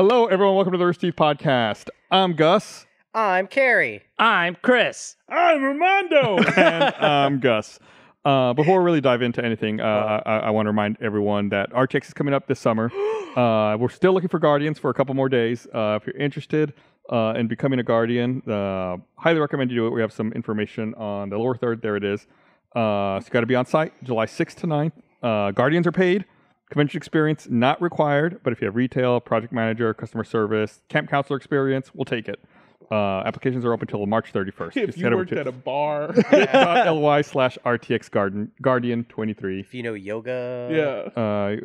Hello, everyone. Welcome to the Rooster Teeth Podcast. I'm Gus. I'm Kerry. I'm Chris. I'm Armando. And I'm Gus. Before we really dive into anything, I want to remind everyone that RTX is coming up this summer. We're still looking for Guardians for a couple more days. If you're interested in becoming a Guardian, highly recommend you do it. We have some information on the lower third. There it is. So you got to be on site July 6th to 9th. Guardians are paid. Convention experience not required, but if you have retail, project manager, customer service, camp counselor experience, we'll take it. Applications are open until March 31st. If you worked at a bar. bit.ly/RTX Guardian 23. If you know yoga. Yeah.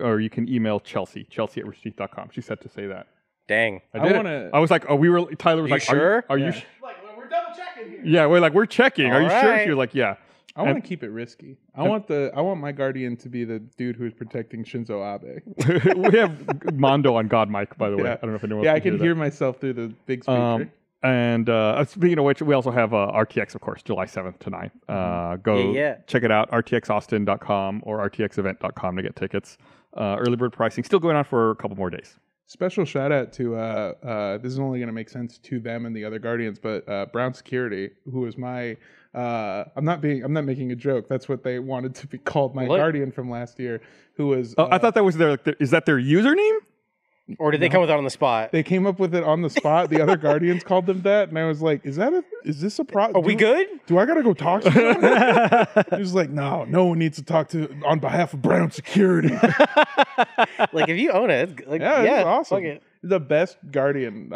Or you can email Chelsea at roosterteeth.com. She said to say that. Dang. I was like, Tyler was You like, sure? Are you Like, we're double checking here. Yeah, we're checking. Are you sure? right. She was like, yeah. I want to keep it risky. I want my Guardian to be the dude who's protecting Shinzo Abe. We have Mondo on God Mic, by the way. Yeah. I don't know if anyone Yeah, else I can hear hear myself through the big speaker. And speaking of which, we also have RTX, of course, July 7th to 9th. Go check it out, rtxaustin.com or rtxevent.com to get tickets. Early bird pricing still going on for a couple more days. Special shout out to this is only going to make sense to them and the other Guardians, but Brown Security, who was my I'm not making a joke. That's what they wanted to be called. My Guardian from last year, who was I thought that was is that their username? Or did they come with that on the spot? They came up with it on the spot. The other Guardians called them that, and I was like, "Is this a problem? Are we good? Do I gotta go talk to them?" He was like, "No one needs to talk to on behalf of Brown Security." Like, if you own it, it's like, Yeah, it's awesome. fuck it. The best Guardian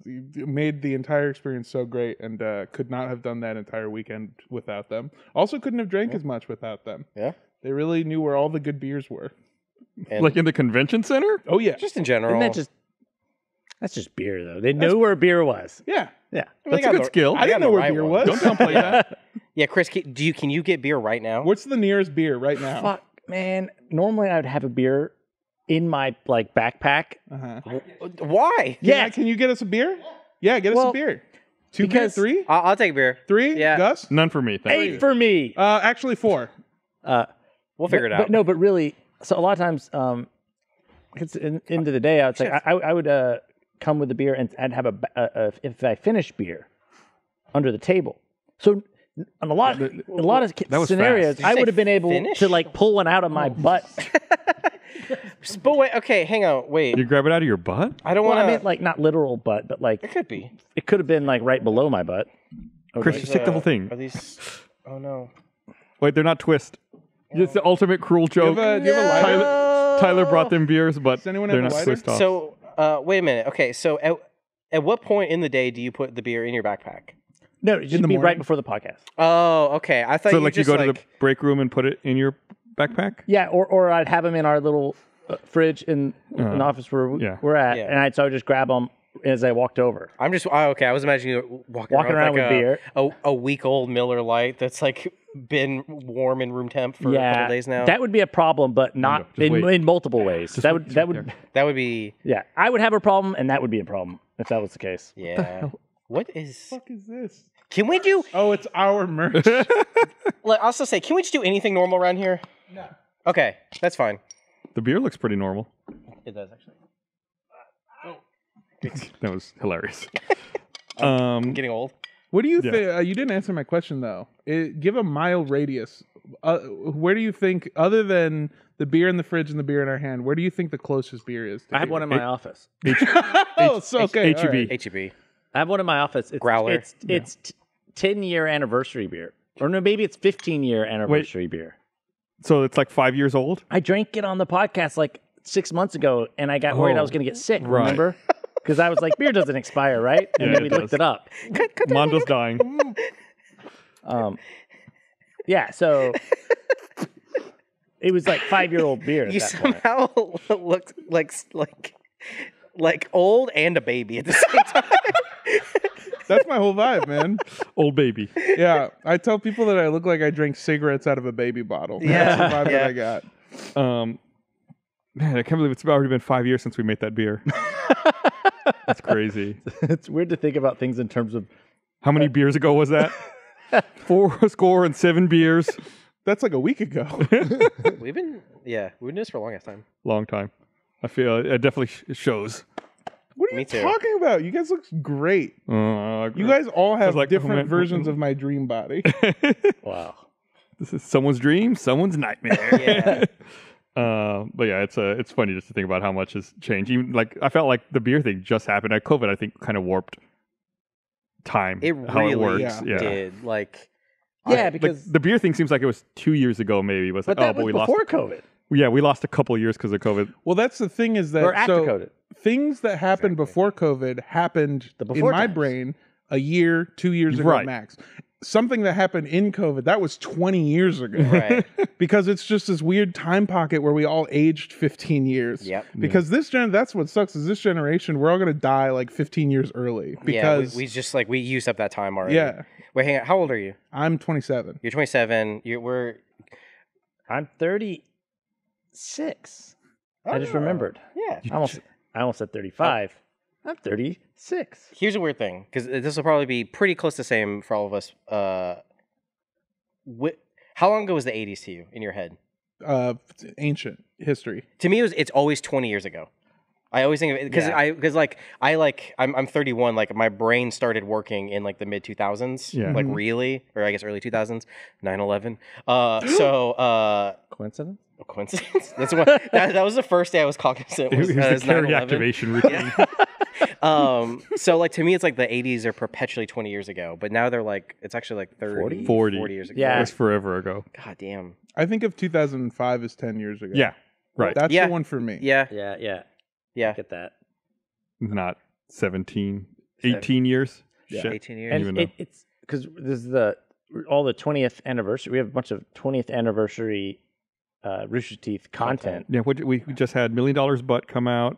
made the entire experience so great, and could not have done that entire weekend without them. Also, couldn't have drank as much without them. Yeah. They really knew where all the good beers were. And Like in the convention center? Oh yeah, just in general. That's just beer, though. They knew where beer was. yeah. Yeah. That's a good skill. I didn't know where beer was. Don't downplay that. Yeah, Chris, can you get beer right now? What's the nearest beer right now? Fuck, man. Normally, I'd have a beer in my backpack. Uh-huh. Why? Yeah. Can you get us a beer? Yeah, get us a beer. Two beers, because- three? I'll take beer. Three? Yeah. Gus? None for me. Thank you. 8 for me. Actually, four. We'll figure it out. But really, so a lot of times, it's into the day, I would come with a beer and I'd have if I finish beer under the table. So on a lot of scenarios, I would have been able to pull one out of my butt. But wait, okay, hang on, wait. You grab it out of your butt? I don't Well, want I mean, not literal butt, but It could be. it could have been right below my butt. Chris, you stick the whole thing. Are these? Oh no. Wait, they're not twist. It's the ultimate cruel joke. Do you have a lighter? Tyler brought them beers, but Does anyone they're have a not lighter? twist off. So, wait a minute. Okay, so at what point in the day do you put the beer in your backpack? No, it should the be morning? right before the podcast. Oh, okay. I thought So you you just go to the break room and put it in your backpack? Yeah, or I'd have them in our little fridge in the office where we're at, Yeah. and so I would just grab them as I walked over. I'm just okay. I was imagining you walking around with beer. a week-old Miller Lite that's been warm in room temp for a couple days now. That would be a problem, but not in multiple ways. That would be I would have a problem, and that would be a problem if that was the case. yeah. What What the fuck is this? Can we do? Oh, it's our merch. I'll also say, can we just do anything normal around here? No. Okay, that's fine. The beer looks pretty normal. It does actually. That was hilarious. I'm getting old. What do you think? You didn't answer my question, though. Give a mile radius. Where do you think, other than the beer in the fridge and the beer in our hand, where do you think the closest beer is? I have one in my office. Oh, so okay. HEB. all right. HEB. I have one in my office. It's, Growler. It's 10-year anniversary beer, or no, maybe it's 15-year anniversary beer. So it's 5 years old? I drank it on the podcast 6 months ago, and I got worried I was going to get sick. Right. Remember? Because I was like, beer doesn't expire, right? And Yeah, then we it looked does. it up. Mondo's dying. Yeah, so it was 5-year-old beer. At You that point. somehow looked like old and a baby at the same time. That's my whole vibe, man. Old baby. Yeah, I tell people that I look like I drank cigarettes out of a baby bottle. Yeah, That's the vibe yeah. that I got. Man, I can't believe it's already been 5 years since we made that beer. That's crazy. It's weird to think about things in terms of How many beers ago was that? 4 beers. That's a week ago. We've been doing this for a long time. Long time. I feel it definitely shows. What are Me you too. talking about? You guys look great. You guys all have different versions of my dream body. Wow. This is someone's dream, someone's nightmare. Yeah. But yeah, it's funny just to think about how much has changed. Even like I felt like the beer thing just happened. COVID, I think, kind of warped time. It how really it works. did. Like, Because the beer thing seems like it was 2 years ago, maybe. It was but like, that was we before lost. COVID. Yeah, we lost a couple of years because of COVID. Well, that's the thing is that Or after COVID. things that happened before COVID happened The in before my times. brain a year, 2 years ago Right. max. Something that happened in COVID, that was 20 years ago. right. Because it's just this weird time pocket where we all aged 15 years. Yep. Because that's what sucks is this generation, we're all going to die like 15 years early. Because we just like, we used up that time already. yeah, Wait, hang on. How old are you? I'm 27. You're 27. I'm 36. I just remembered. Yeah. I almost said 35. I'm 36. Here's a weird thing, because this will probably be pretty close to the same for all of us. How long ago was the 80s to you in your head? Ancient history. To me, it's always 20 years ago. I always think of it because I'm 31. Like my brain started working in like the mid 2000s. Yeah. Like really, or I guess early 2000s. 9/11. So Coincidence? a coincidence. That's what that was the first day I was cognizant. It was Was the Kerry 9/11. activation routine. So like to me, it's like the 80s are perpetually 20 years ago, but now they're like it's actually like 30, 40 years ago. Yeah. It was forever ago. God damn. I think of 2005 as 10 years ago. Yeah, right. That's Yeah. the one for me. Yeah. Yeah. Get that. Not 17, 18 years. Yeah. Shit. 18 years. And even though. It's because this is all the 20th anniversary. We have a bunch of 20th anniversary Rooster Teeth content. Yeah, we just had $1 Million Butt come out.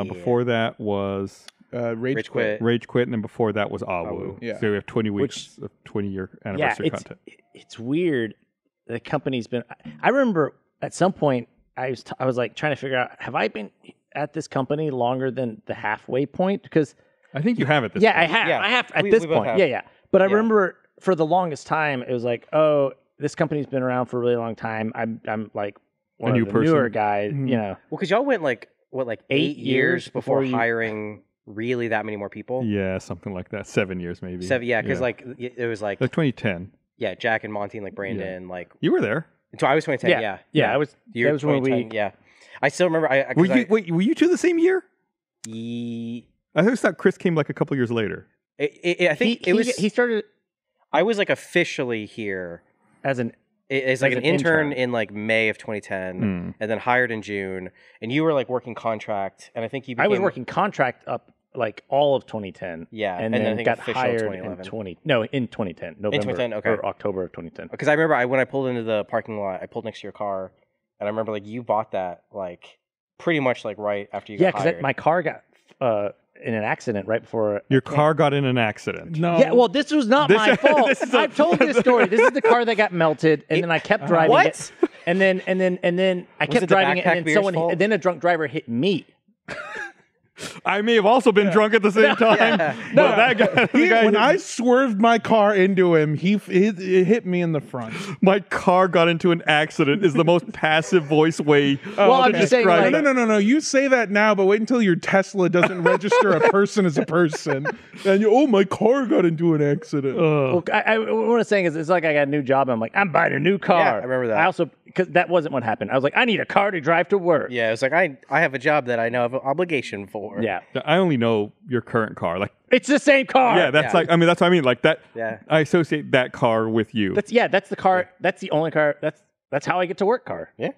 Before that was Rage Quit. Rage Quit, and then before that was Awu. Yeah. So we have 20 weeks of 20-year anniversary content. It's weird. The company's been. I remember at some point I was like trying to figure out, have I been at this company longer than the halfway point? Because I think you have it this yeah, point. I have. Yeah. I have at We this both point. have. Yeah. But I Yeah. remember for the longest time, it was like, oh, this company's been around for a really long time. I'm like one A of new the person. newer guys. Mhm. You know, Well, because y'all went like 8 years years before before you- hiring really that many more people. Yeah, something like that. 7 years maybe. 7, yeah, because like it was like 2010. Jack and Monty and like Brandon, like You were there. so I was 2010. Yeah, yeah. I was. You're That was when 2010, we. Yeah, I still remember. Were you two the same year? I I always thought Chris came like a couple years later. I think he started I was like officially here as an as like As an an intern intern. in like May of 2010, Hmm. and then hired in June. And you were like working contract, and I think you. I was became- working contract up like all of 2010. Yeah, and and then I then think got official hired 2011. in 2010, November 2010, okay. or October of 2010. Because I remember when I pulled into the parking lot, I pulled next to your car, and I remember like you bought that like pretty much like right after you Yeah, got because hired. my car got in an accident right before. Your car got in an accident. No. Yeah, well, this was not This- my fault. this is I've told this story. This is the car that got melted, and then I kept driving What? it. And then I Was kept it the driving it, backpack and then beer's fault? and then a drunk driver hit me. I may have also been drunk at the same time. But that guy, the guy When hit I me. swerved my car into him, it hit me in the front. My car got into an accident is the most passive voice way. Well, I'm to just saying, describe like- it. No. You say that now, but wait until your Tesla doesn't register a person as a person. And my car got into an accident. Well, what I'm saying is, it's like I got a new job. And I'm like, I'm buying a new car. Yeah, I remember that. I also, because that wasn't what happened. I was like, I need a car to drive to work. yeah, it was like I have a job that I know I have an obligation for. Yeah. I only know your current car. Like, It's the same car. yeah, that's Yeah. like. I mean, that's what I mean. Like that. Yeah. I associate that car with you. That's the car. That's the only car. That's how I get to work car. Yeah.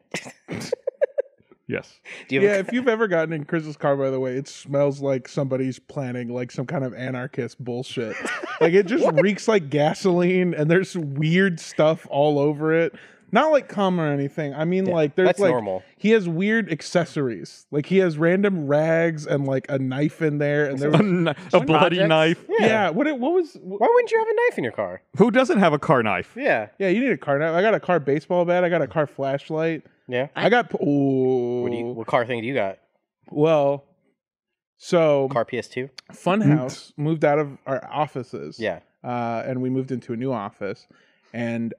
Yes. Do you have Yeah, if you've ever gotten in Chris's car, by the way, it smells like somebody's planning like some kind of anarchist bullshit. Like it just reeks like gasoline, and there's weird stuff all over it. Not like cum or anything. I mean, like there's that's like normal. he has weird accessories. Like he has random rags and like a knife in there, and there was A bloody projects? knife. yeah. What was? Why wouldn't you have a knife in your car? Who doesn't have a car knife? Yeah. Yeah, you need a car knife. I got a car baseball bat. I got a car flashlight. Yeah. I got ooh. What car thing do you got? Well, so Car PS2? Funhouse moved out of our offices. Yeah. And we moved into a new office. And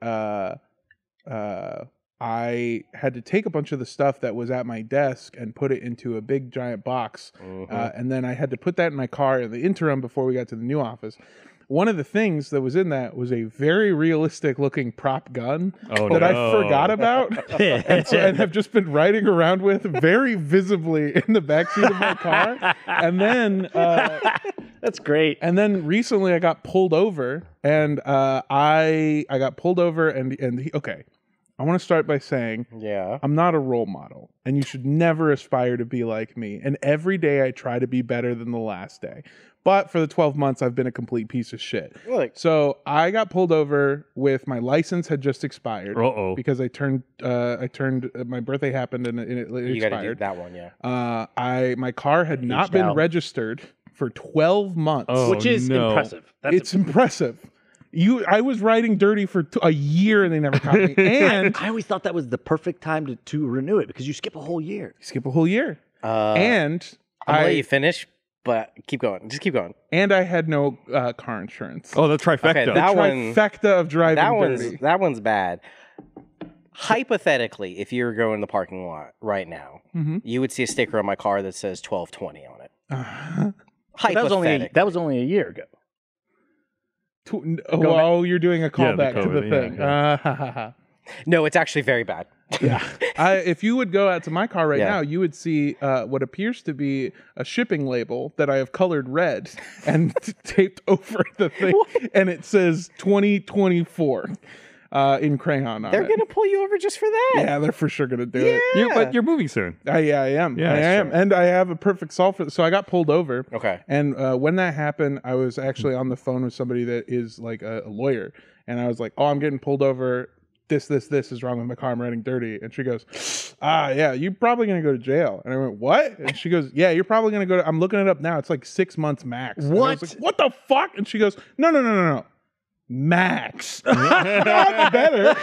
I had to take a bunch of the stuff that was at my desk and put it into a big giant box. And then I had to put that in my car in the interim before we got to the new office. One of the things that was in that was a very realistic looking prop gun that I forgot about and have just been riding around with very visibly in the backseat of my car. And then that's great. And then recently I got pulled over and I got pulled over okay. I want to start by saying, I'm not a role model, and you should never aspire to be like me. And every day I try to be better than the last day. But for the 12 months, I've been a complete piece of shit. Look. So I got pulled over with my license had just expired because I turned my birthday happened and it expired. You got to do that one, yeah. My car had not been registered for 12 months, which is impressive. It's impressive. I was riding dirty for a year and they never caught me. And I always thought that was the perfect time to renew it because you skip a whole year. And I'll let you finish, but keep going. Just keep going. And I had no car insurance. Oh, the trifecta. Okay, trifecta of driving dirty. That one's bad. Hypothetically, if you were going in the parking lot right now, you would see a sticker on my car that says 1220 on it. Hypothetically. That was only a year ago. You're doing a callback to the thing. Yeah. No, it's actually very bad. Yeah. If you would go out to my car right now, you would see what appears to be a shipping label that I have colored red and taped over the thing. What? And it says 2024 in crayon on They're going to pull you over just for that. Yeah, they're for sure going to do it. But you're moving soon. I am. Yeah, I am. And I have a perfect solve for this. So I got pulled over. Okay. And when that happened, I was actually on the phone with somebody that is like a lawyer. And I was like, I'm getting pulled over. This is wrong with my car. I'm riding dirty. And she goes, yeah, you're probably going to go to jail. And I went, what? And she goes, yeah, you're probably going to go I'm looking it up now. It's like 6 months max. What? And I was like, what the fuck? And she goes, no. Max. Not better.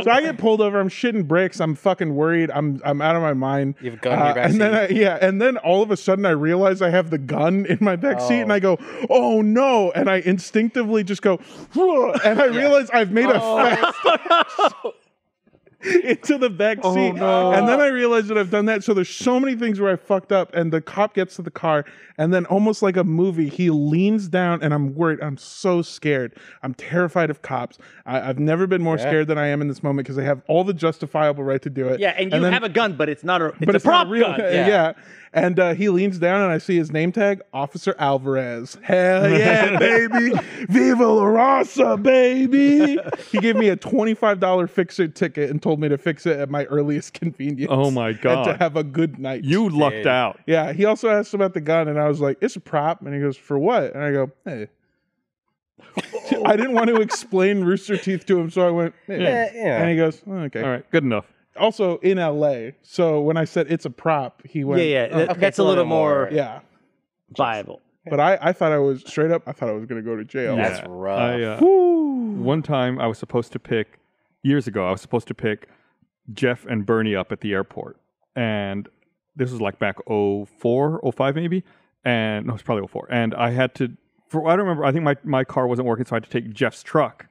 So I get pulled over. I'm shitting bricks. I'm fucking worried. I'm out of my mind. You have a gun in your back seat. And then all of a sudden I realize I have the gun in my back seat and I go, oh no. And I instinctively just go, and I realize I've made a fast into the back seat. No. And then I realized that I've done that. So there's so many things where I fucked up and the cop gets to the car and then almost like a movie, he leans down and I'm worried. I'm so scared. I'm terrified of cops. I've never been more scared than I am in this moment because I have all the justifiable right to do it. Yeah, and you have a gun, but it's not a it's a prop not real gun. Yeah. And he leans down and I see his name tag, Officer Alvarez. Hell yeah, baby. Viva la raza, baby. He gave me a $25 fix-it ticket and told me to fix it at my earliest convenience. Oh my God. And to have a good night. You lucked out. Yeah, he also asked about the gun and I was like, it's a prop. And he goes, for what? And I go, hey. I didn't want to explain Rooster Teeth to him, so I went, hey. And he goes, okay. All right, good enough. Also in LA, so when I said it's a prop, he went, that's a little more viable. But I thought I was straight up. I thought I was going to go to jail. That's rough. One time I was supposed to pick years ago. I was supposed to pick Jeff and Bernie up at the airport, and this was like back 04, 05 maybe, and no, it's probably 04. And I had to. I don't remember. I think my car wasn't working, so I had to take Jeff's truck.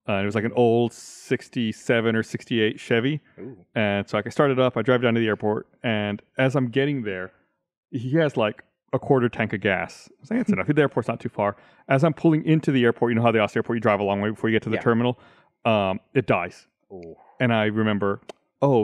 It was like an old 67 or 68 Chevy. Ooh. And so I started up, I drive down to the airport, and as I'm getting there, he has like a quarter tank of gas. I was like, that's enough. The airport's not too far. As I'm pulling into the airport, you know how the Austin airport, you drive a long way before you get to the terminal, it dies. Ooh. And I remember,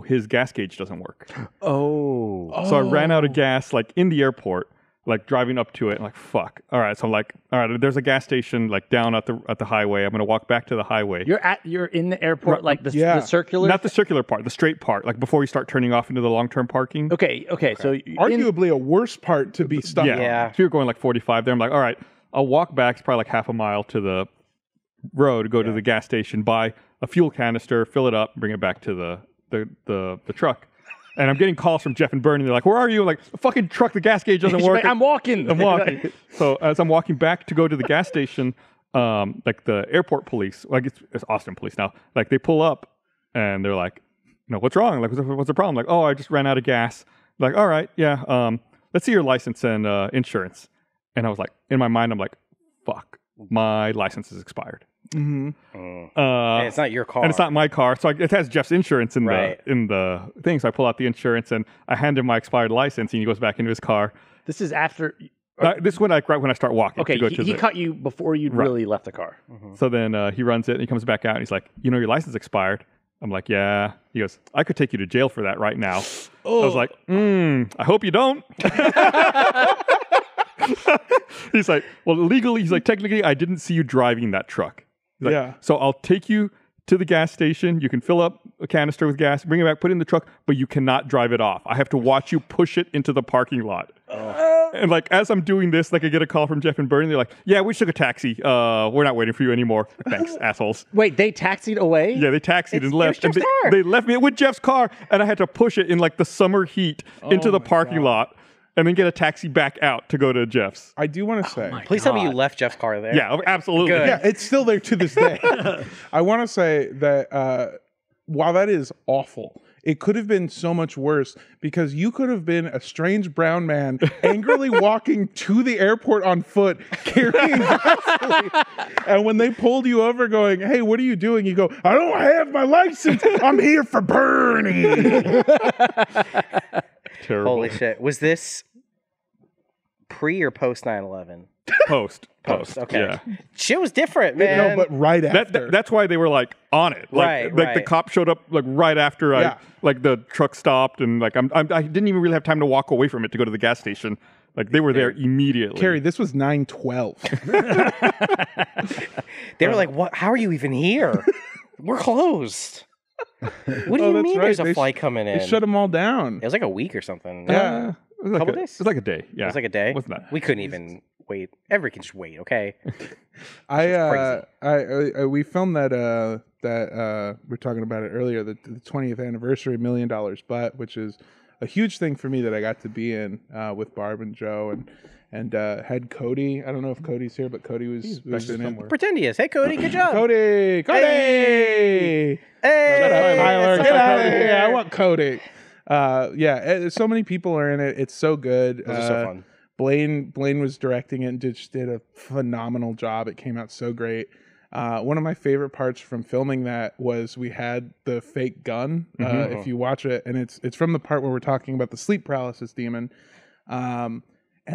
his gas gauge doesn't work. So I ran out of gas like in the airport, like driving up to it, and like, fuck. All right, so I'm like, all right, there's a gas station like down at the highway. I'm gonna walk back to the highway. You're in the airport, like the circular, not the circular part, the straight part, like before you start turning off into the long-term parking. Okay. So arguably a worse part to be stuck. Yeah. So you're going like 45 there. I'm like, all right, I'll walk back. It's probably like half a mile to the road, go to the gas station, buy a fuel canister, fill it up, bring it back to the truck. And I'm getting calls from Jeff and Bernie. They're like, where are you? I'm like, the fucking truck, the gas gauge doesn't work. Like, I'm walking. So as I'm walking back to go to the gas station, like the airport police, like it's Austin police now, like they pull up and they're like, what's wrong? Like, what's the problem? Like, I just ran out of gas. Like, all right, yeah, let's see your license and insurance. And I was like, in my mind, I'm like, fuck, my license is expired. And it's not your car. And it's not my car. So it has Jeff's insurance in Right. the thing. So I pull out the insurance and I hand him my expired license and he goes back into his car. This is after. This is right when I start walking. Okay, to go he caught you before you'd really left the car. So then he runs it and he comes back out and he's like, your license expired. I'm like, yeah. He goes, I could take you to jail for that right now. I was like, I hope you don't. He's like, well, legally, he's like, technically, I didn't see you driving that truck. He's like, so I'll take you to the gas station. You can fill up a canister with gas, bring it back, put it in the truck, but you cannot drive it off. I have to watch you push it into the parking lot. And like, as I'm doing this, like I get a call from Jeff and Bernie. They're like, yeah, we took a taxi. We're not waiting for you anymore. Thanks, assholes. Wait, they taxied away? Yeah, they taxied and left. Jeff's And car. they left me with Jeff's car, and I had to push it in like the summer heat into the parking lot and then get a taxi back out to go to Jeff's. I do want to say, Please tell me you left Jeff's car there. Yeah, absolutely. Good. yeah, it's still there to this day. I want to say that while that is awful, it could have been so much worse because you could have been a strange brown man angrily walking to the airport on foot carrying gasoline. And when they pulled you over going, hey, what are you doing? You go, I don't have my license. I'm here for Bernie. Terrible. Holy shit. Was this pre or post 9/11? Post. Okay. Yeah. Shit was different, man. No, but right after. That's why they were like on it. Like, Right. the cop showed up like right after the truck stopped and like I didn't even really have time to walk away from it to go to the gas station. Like they were there immediately. Kerry, this was 9/12. They were like, "What? How are you even here? We're closed." What do you that's mean? right. There's a They flight coming in? They shut them all down. It was like a week or something. Yeah. It was like Couple it days? was like a day. Yeah. It was like a day. Wasn't that? We couldn't even wait. Everybody can just wait, okay? We filmed that we were talking about it earlier, the 20th anniversary $1 Million Butt, which is a huge thing for me that I got to be in with Barb and Joe and had Cody. I don't know if Cody's here, but Cody was in it. Pretend he is. Hey, Cody, good job. Cody! Hey! Shut up, Tyler. Get out of Cody. here. I want Cody. So many people are in it. It's so good. Those are so fun. Blaine was directing it and just did a phenomenal job. It came out so great. One of my favorite parts from filming that was we had the fake gun. If you watch it, and it's from the part where we're talking about the sleep paralysis demon. And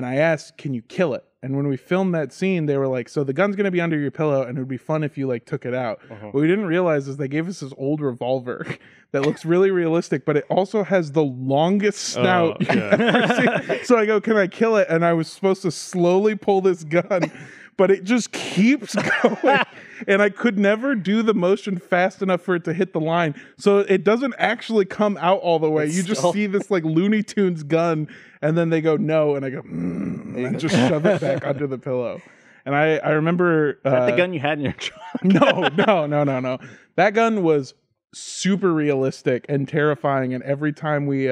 I asked, can you kill it? And when we filmed that scene, they were like, so the gun's going to be under your pillow and it would be fun if you like took it out. What we didn't realize is they gave us this old revolver that looks really realistic, but it also has the longest snout you've ever seen. So I go, can I kill it? And I was supposed to slowly pull this gun, but it just keeps going. And I could never do the motion fast enough for it to hit the line. So it doesn't actually come out all the way. You just see this like Looney Tunes gun, and then they go, no. And I go, and just shove it back under the pillow. And I remember... Is that the gun you had in your trunk? No. That gun was super realistic and terrifying. And every time we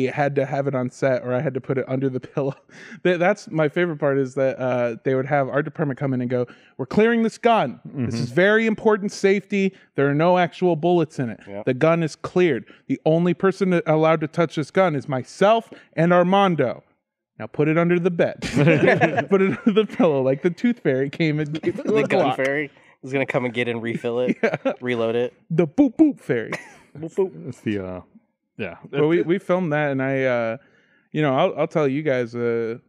had to have it on set, or I had to put it under the pillow. That's my favorite part, is that they would have our department come in and go, we're clearing this gun. This is very important safety. There are no actual bullets in it. Yep. The gun is cleared. The only person allowed to touch this gun is myself and Armando. Now put it under the bed. Put it under the pillow, like the tooth fairy came and gave it The gun fairy is going to come and get and refill it, reload it. The boop boop fairy. Boop boop. It's the... Yeah. Well, we filmed that, and I'll tell you guys, you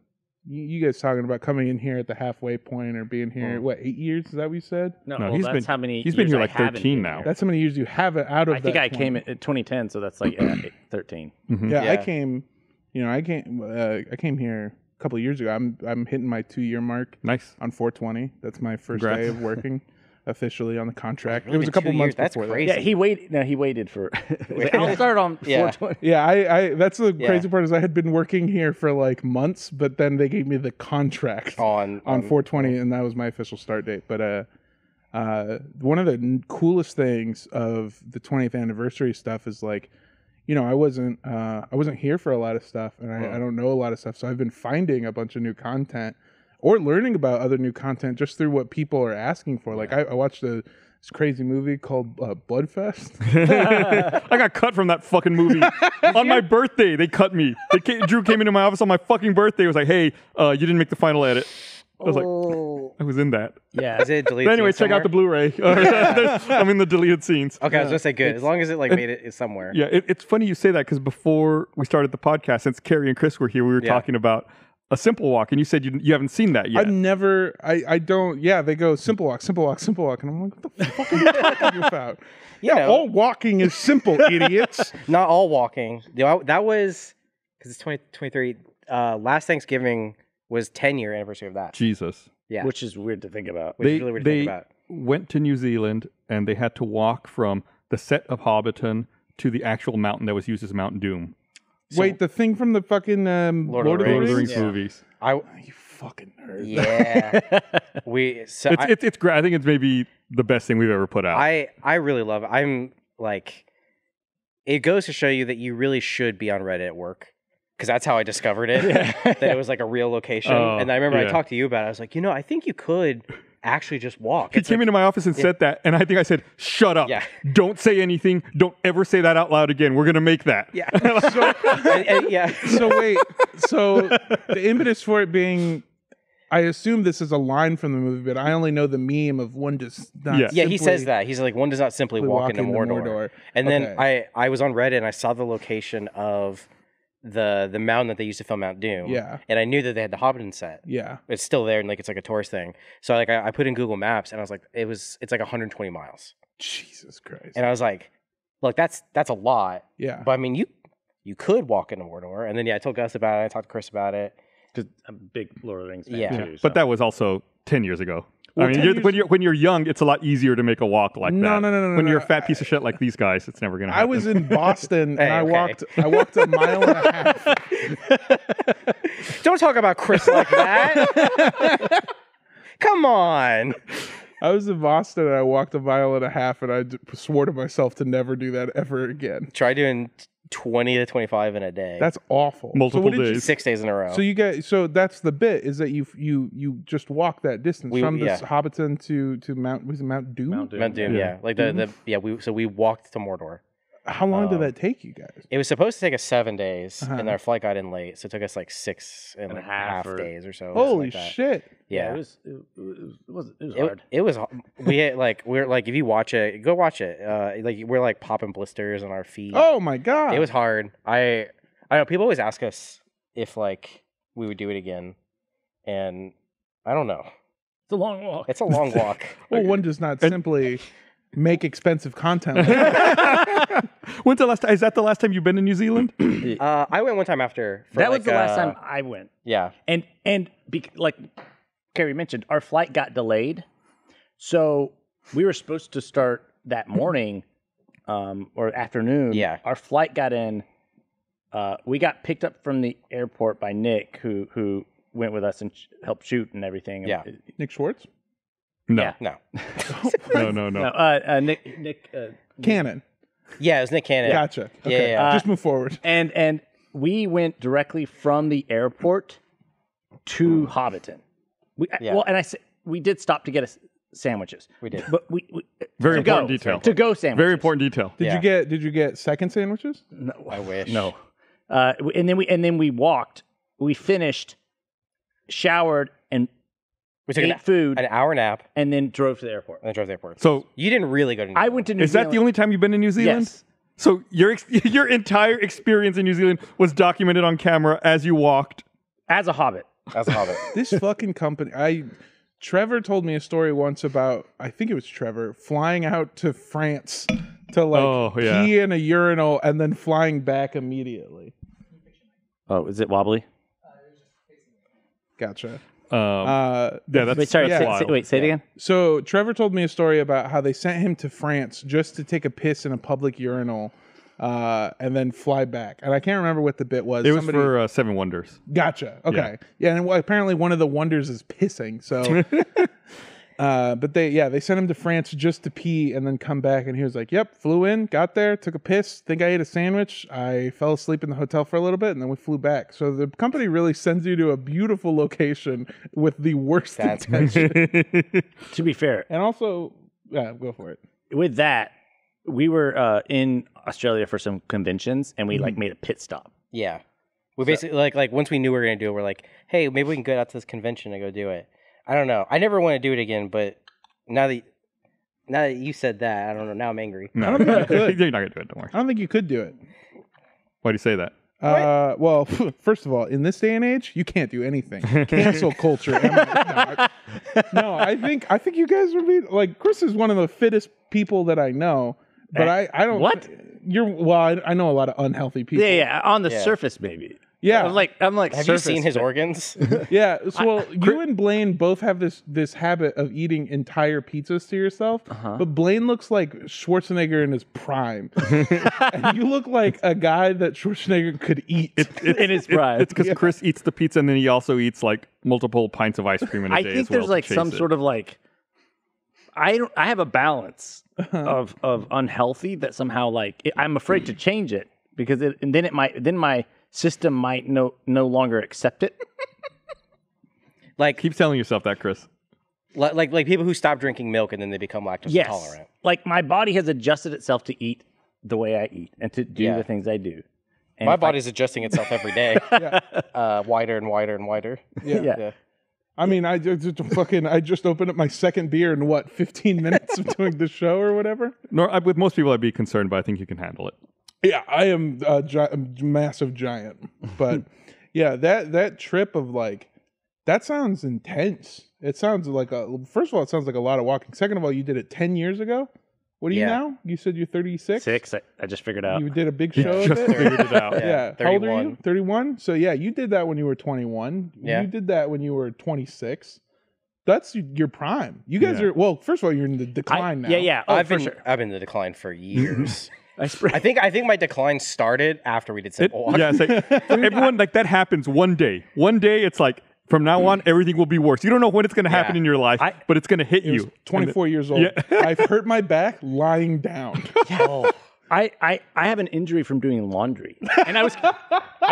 guys talking about coming in here at the halfway point or being here, 8 years? Is that what you said? No, No, well, that's how many he's been years here I like haven't 13 been now. here. That's how many years you have it out of I think that I came point. in 2010, so that's like 13. Yeah, Yeah. I came here a couple of years ago. I'm hitting my 2-year mark. Nice. On 420. That's my first Congrats. day of working officially on the contract. Really It was a couple 2 months years? That's before crazy. Yeah, he waited for. He's like, I'll start on 420. Yeah, I that's the Yeah. crazy part, is I had been working here for like months, but then they gave me the contract On 420, and that was my official start date. But one of the coolest things of the 20th anniversary stuff is like, I wasn't here for a lot of stuff, and I don't know a lot of stuff, so I've been finding a bunch of new content or learning about other new content just through what people are asking for. Like I watched this crazy movie called Bloodfest. I got cut from that fucking movie on my birthday. They cut me. Drew came into my office on my fucking birthday. Was like, "Hey, you didn't make the final edit." I was like, I was in that. Yeah. Is it deleted? But anyway, check out the Blu-ray. I'm in the deleted scenes. Okay, I was gonna say good. As long as it like made it somewhere. Yeah, it's funny you say that because before we started the podcast, since Kerry and Chris were here, we were talking about a simple walk, and you said you haven't seen that yet. I've never. I don't. Yeah, they go simple walk, simple walk, simple walk, and I'm like, what the fuck are you talking about? Yeah, all walking is simple, idiots. Not all walking. That was because it's 2023. Last Thanksgiving was 10-year anniversary of that. Jesus. Yeah, Which is weird to think about. which is really weird to think about. Went to New Zealand and they had to walk from the set of Hobbiton to the actual mountain that was used as Mount Doom. Wait, the thing from the fucking Lord of the Lord of the Rings? Rings movies. You fucking nerd. Yeah, It's great. I think it's maybe the best thing we've ever put out. I really love it. I'm like, it goes to show you that you really should be on Reddit at work. Because that's how I discovered it, that it was like a real location. And I remember I talked to you about it. I was like, I think you could actually just walk. He came into my office and said that, and I think I said, shut up. Yeah. Don't say anything. Don't ever say that out loud again. We're going to make that. Yeah. So wait, so the impetus for it being, I assume this is a line from the movie, but I only know the meme of one just not Yeah, he says that. He's like, one does not simply walk into Mordor. And then I was on Reddit and I saw the location of the mountain that they used to film Mount Doom. Yeah. And I knew that they had the Hobbiton set. Yeah. It's still there and like it's like a tourist thing. So like I put in Google Maps and I was like, it's like 120 miles. Jesus Christ. And I was like, look, that's a lot. Yeah. But I mean you could walk into Mordor. And then I told Gus about it, I talked to Chris about it. Because I'm a big Lord of the Rings fan Yeah. too. But that was also 10 years ago. Well, I mean, when you're young, it's a lot easier to make a walk like that. No. When you're a fat piece of shit like these guys, it's never going to happen. I was in Boston and Hey, I okay. walked a mile and a half. Don't talk about Chris like that. Come on. I was in Boston and I walked a mile and a half and I swore to myself to never do that ever again. Try doing 20 to 25 in a day. That's awful. Multiple what did days. 6 days in a row. So that's the bit, is that you just walk that distance from this Hobbiton to Mount Doom? Mount Doom. Mount Doom, yeah. Like we walked to Mordor. How long did that take you guys? It was supposed to take us 7 days, and our flight got in late, so it took us like 6.5 days or so. Holy like that. shit! Yeah, it was hard. It was. We're like, if you watch it, go watch it. Like we're like popping blisters on our feet. Oh my god! It was hard. I know people always ask us if like we would do it again, and I don't know. It's a long walk. It's a long walk. Well, one does not simply make expensive content. When's the last time? Is that the last time you've been in New Zealand? I went one time after. That was the last time I went. Yeah, and like Kerry mentioned, our flight got delayed, so we were supposed to start that morning or afternoon. Yeah, our flight got in. We got picked up from the airport by Nick, who went with us and helped shoot and everything. Yeah, Nick Schwartz. No, Yeah. No. no. Nick Cannon. Yeah, it was Nick Cannon. Gotcha. Okay. Yeah. Just move forward. And we went directly from the airport to Hobbiton. Well, and we did stop to get sandwiches. We did, but we very important detail. To go sandwiches. Very important detail. Did you get second sandwiches? No, I wish. No. And then we walked. We finished, showered, and we took ate food, an hour nap, and then drove to the airport. And then drove to the airport. So you didn't really go to New Zealand. I went to New Is Zealand. that the only time you've been in New Zealand? Yes. So your entire experience in New Zealand was documented on camera as you walked. As a hobbit. As a hobbit. This fucking company. Trevor told me a story once about, I think it was Trevor, flying out to France to pee in a urinal and then flying back immediately. Oh, is it wobbly? Gotcha. That's Wait, sorry. wild. Say it again. So Trevor told me a story about how they sent him to France just to take a piss in a public urinal and then fly back. And I can't remember what the bit was. It was for Seven Wonders. Gotcha. Okay. Yeah, and apparently one of the wonders is pissing. So, but they sent him to France just to pee and then come back. And he was like, "Yep, flew in, got there, took a piss. Think I ate a sandwich. I fell asleep in the hotel for a little bit, and then we flew back." So the company really sends you to a beautiful location with the worst intention. To be fair, And also, go for it. with that, we were in Australia for some conventions, and we made a pit stop. Yeah. We basically like once we knew we were gonna do it, we're like, hey, maybe we can go out to this convention and go do it. I don't know. I never want to do it again, but now that you said that, I don't know. Now I'm angry. No, you're not gonna do it. Don't worry. I don't think you could do it. Why do you say that? Well, first of all, in this day and age, you can't do anything. Cancel culture. I think you guys would be like, Chris is one of the fittest people that I know, but I don't. What? I know a lot of unhealthy people. Yeah. On the surface, maybe. Yeah. I'm like. Have you seen his organs? Yeah. So you and Blaine both have this habit of eating entire pizzas to yourself, but Blaine looks like Schwarzenegger in his prime, and you look like a guy that Schwarzenegger could eat in his prime. It's because Chris eats the pizza and then he also eats like multiple pints of ice cream in a day. I think as well there's like some it. sort of like. I have a balance of unhealthy that somehow like I'm afraid to change it because then my system might no longer accept it. Like keep telling yourself that, Chris. Like people who stop drinking milk and then they become lactose intolerant. Like my body has adjusted itself to eat the way I eat and to do the things I do. And my body's adjusting itself every day. Wider and wider and wider. Yeah. I mean, I just opened up my second beer in 15 minutes of doing the show or whatever. With most people, I'd be concerned, but I think you can handle it. Yeah, I am a massive giant, but yeah, that trip of like that sounds intense. It sounds like first of all, it sounds like a lot of walking. Second of all, you did it 10 years ago. What are you now? You said you're 36? 6. I just figured out. You did a big show of it? Figured it out. Yeah. How old are you? 31? So yeah, you did that when you were 21. Yeah. You did that when you were 26. That's your prime. You guys are, well, first of all, you're in the decline now. Yeah. Oh, I've been in the decline for years. I think my decline started after we did Simple Walk. Yeah, it's like, everyone, like that happens one day. One day it's like, from now on, everything will be worse. You don't know when it's going to happen in your life, but it's going to hit you. 24 years old. Yeah. I've hurt my back lying down. I have an injury from doing laundry, and I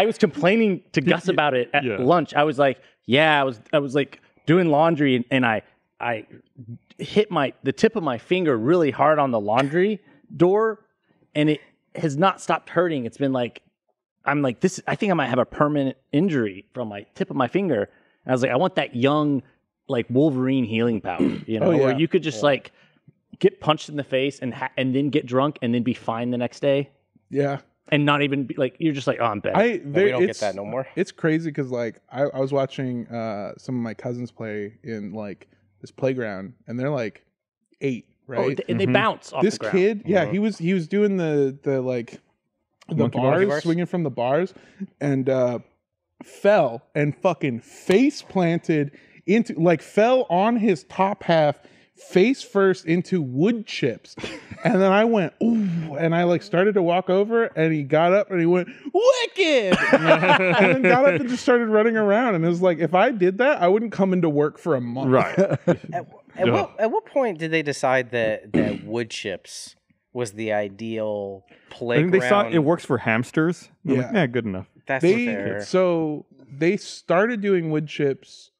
was complaining to Gus about it at lunch. I was like, I was like doing laundry, and I hit the tip of my finger really hard on the laundry door, and it has not stopped hurting. It's been like, I'm like this. I think I might have a permanent injury from my tip of my finger. And I was like, I want that young, like Wolverine healing power, where you could just like get punched in the face and then get drunk and then be fine the next day. Yeah. And not even be like, you're just like, oh, I'm bad. We don't get that no more. It's crazy because like I was watching some of my cousins play in like this playground, and they're like 8, right? And they bounce off this the ground. kid, he was doing the like the bars, swinging from the bars, and fell and fucking face planted into, like, fell on his top half face first into wood chips. And then I went, ooh, and I like started to walk over, and he got up and he went, wicked, and then got up and just started running around. And it was like, if I did that, I wouldn't come into work for a month. Right. At what point did they decide that wood chips was the ideal playground? I think they saw it works for hamsters. Yeah. Like, good enough. That's fair. So they started doing wood chips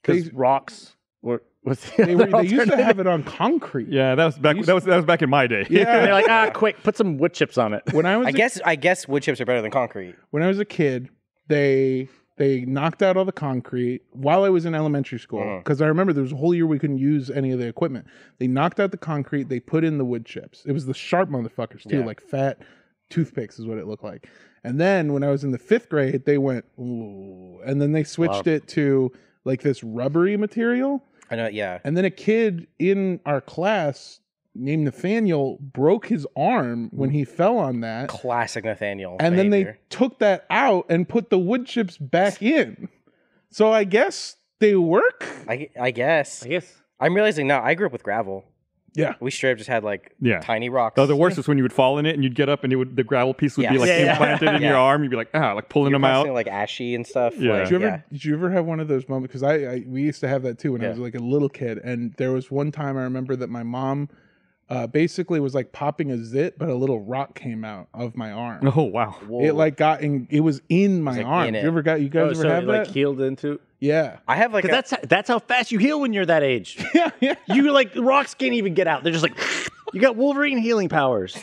because rocks were. They used to have it on concrete. Yeah, that was back. That was back in my day. Yeah, they're like, quick, put some wood chips on it. When I was, I guess wood chips are better than concrete. When I was a kid, they knocked out all the concrete while I was in elementary school, because I remember there was a whole year we couldn't use any of the equipment. They knocked out the concrete. They put in the wood chips. It was the sharp motherfuckers too, like fat toothpicks is what it looked like. And then when I was in the 5th grade, they went, ooh, and then they switched it to like this rubbery material. I know, yeah. And then a kid in our class named Nathaniel broke his arm when he fell on that. Classic Nathaniel. And then they took that out and put the wood chips back in. So I guess they work? I guess. I'm realizing now, I grew up with gravel. Yeah. We straight up just had like tiny rocks. The worst is when you would fall in it and you'd get up and the gravel piece would be like implanted in your arm. You'd be like, like pulling them out. Like ashy and stuff. Yeah. Like, did you ever have one of those moments? Because we used to have that too when I was like a little kid. And there was one time I remember that my mom basically was like popping a zit, but a little rock came out of my arm. Oh, wow. Whoa. It like got in, it was in my arm. You guys ever have that? Like healed into? Yeah. I have like that's how fast you heal when you're that age. Yeah. You like, rocks can't even get out. They're just like, you got Wolverine healing powers.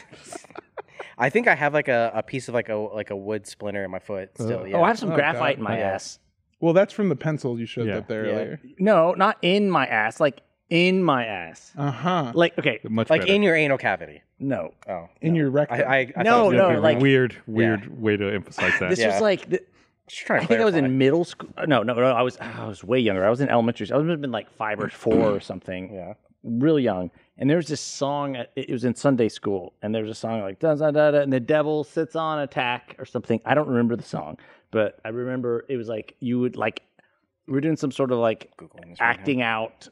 I think I have like a piece of like a wood splinter in my foot still. I have some graphite in my ass. Well, that's from the pencil you showed up there earlier. No, not in my ass. Like in my ass. Like okay, Much like better. in your anal cavity. no. Oh, In your rectum. I No, thought it was no, gonna be like- weird way to emphasize that. This was like Just trying to I think I was clarify. in middle school. No, I was way younger. I was in elementary school. I was been like 5 or 4 or something. Yeah. Real young. And there was this song. It was in Sunday school, and there was a song like da da da da, and the devil sits on attack or something. I don't remember the song, but I remember it was like you would like we were doing some sort of like Googling this right acting out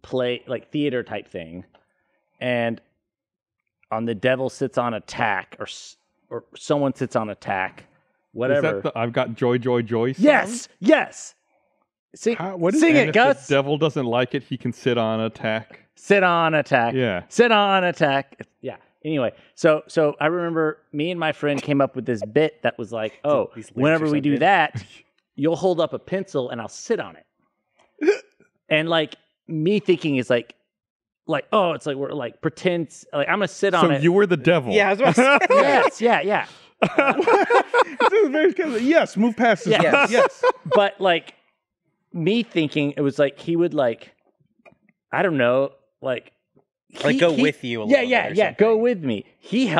play, like theater type thing, and on the devil sits on attack or someone sits on attack, whatever. Is that I've got joy song? Yes. Sing, what is sing And it, if Gus. the devil doesn't like it, he can sit on attack. Sit on attack. Yeah. Sit on attack. Yeah. Anyway, so I remember me and my friend came up with this bit that was like, oh, These lyrics whenever or we do something. that, you'll hold up a pencil and I'll sit on it. And like me thinking is like, oh, it's like we're like pretend like I'm gonna sit on So it. you were the devil. Yeah, I was about to say. Yes, yeah. This is very kind of- yes, move past this. Yes. Yes. But like me thinking it was like he would like, I don't know, like Go with you a little bit or yeah, go something. with me. He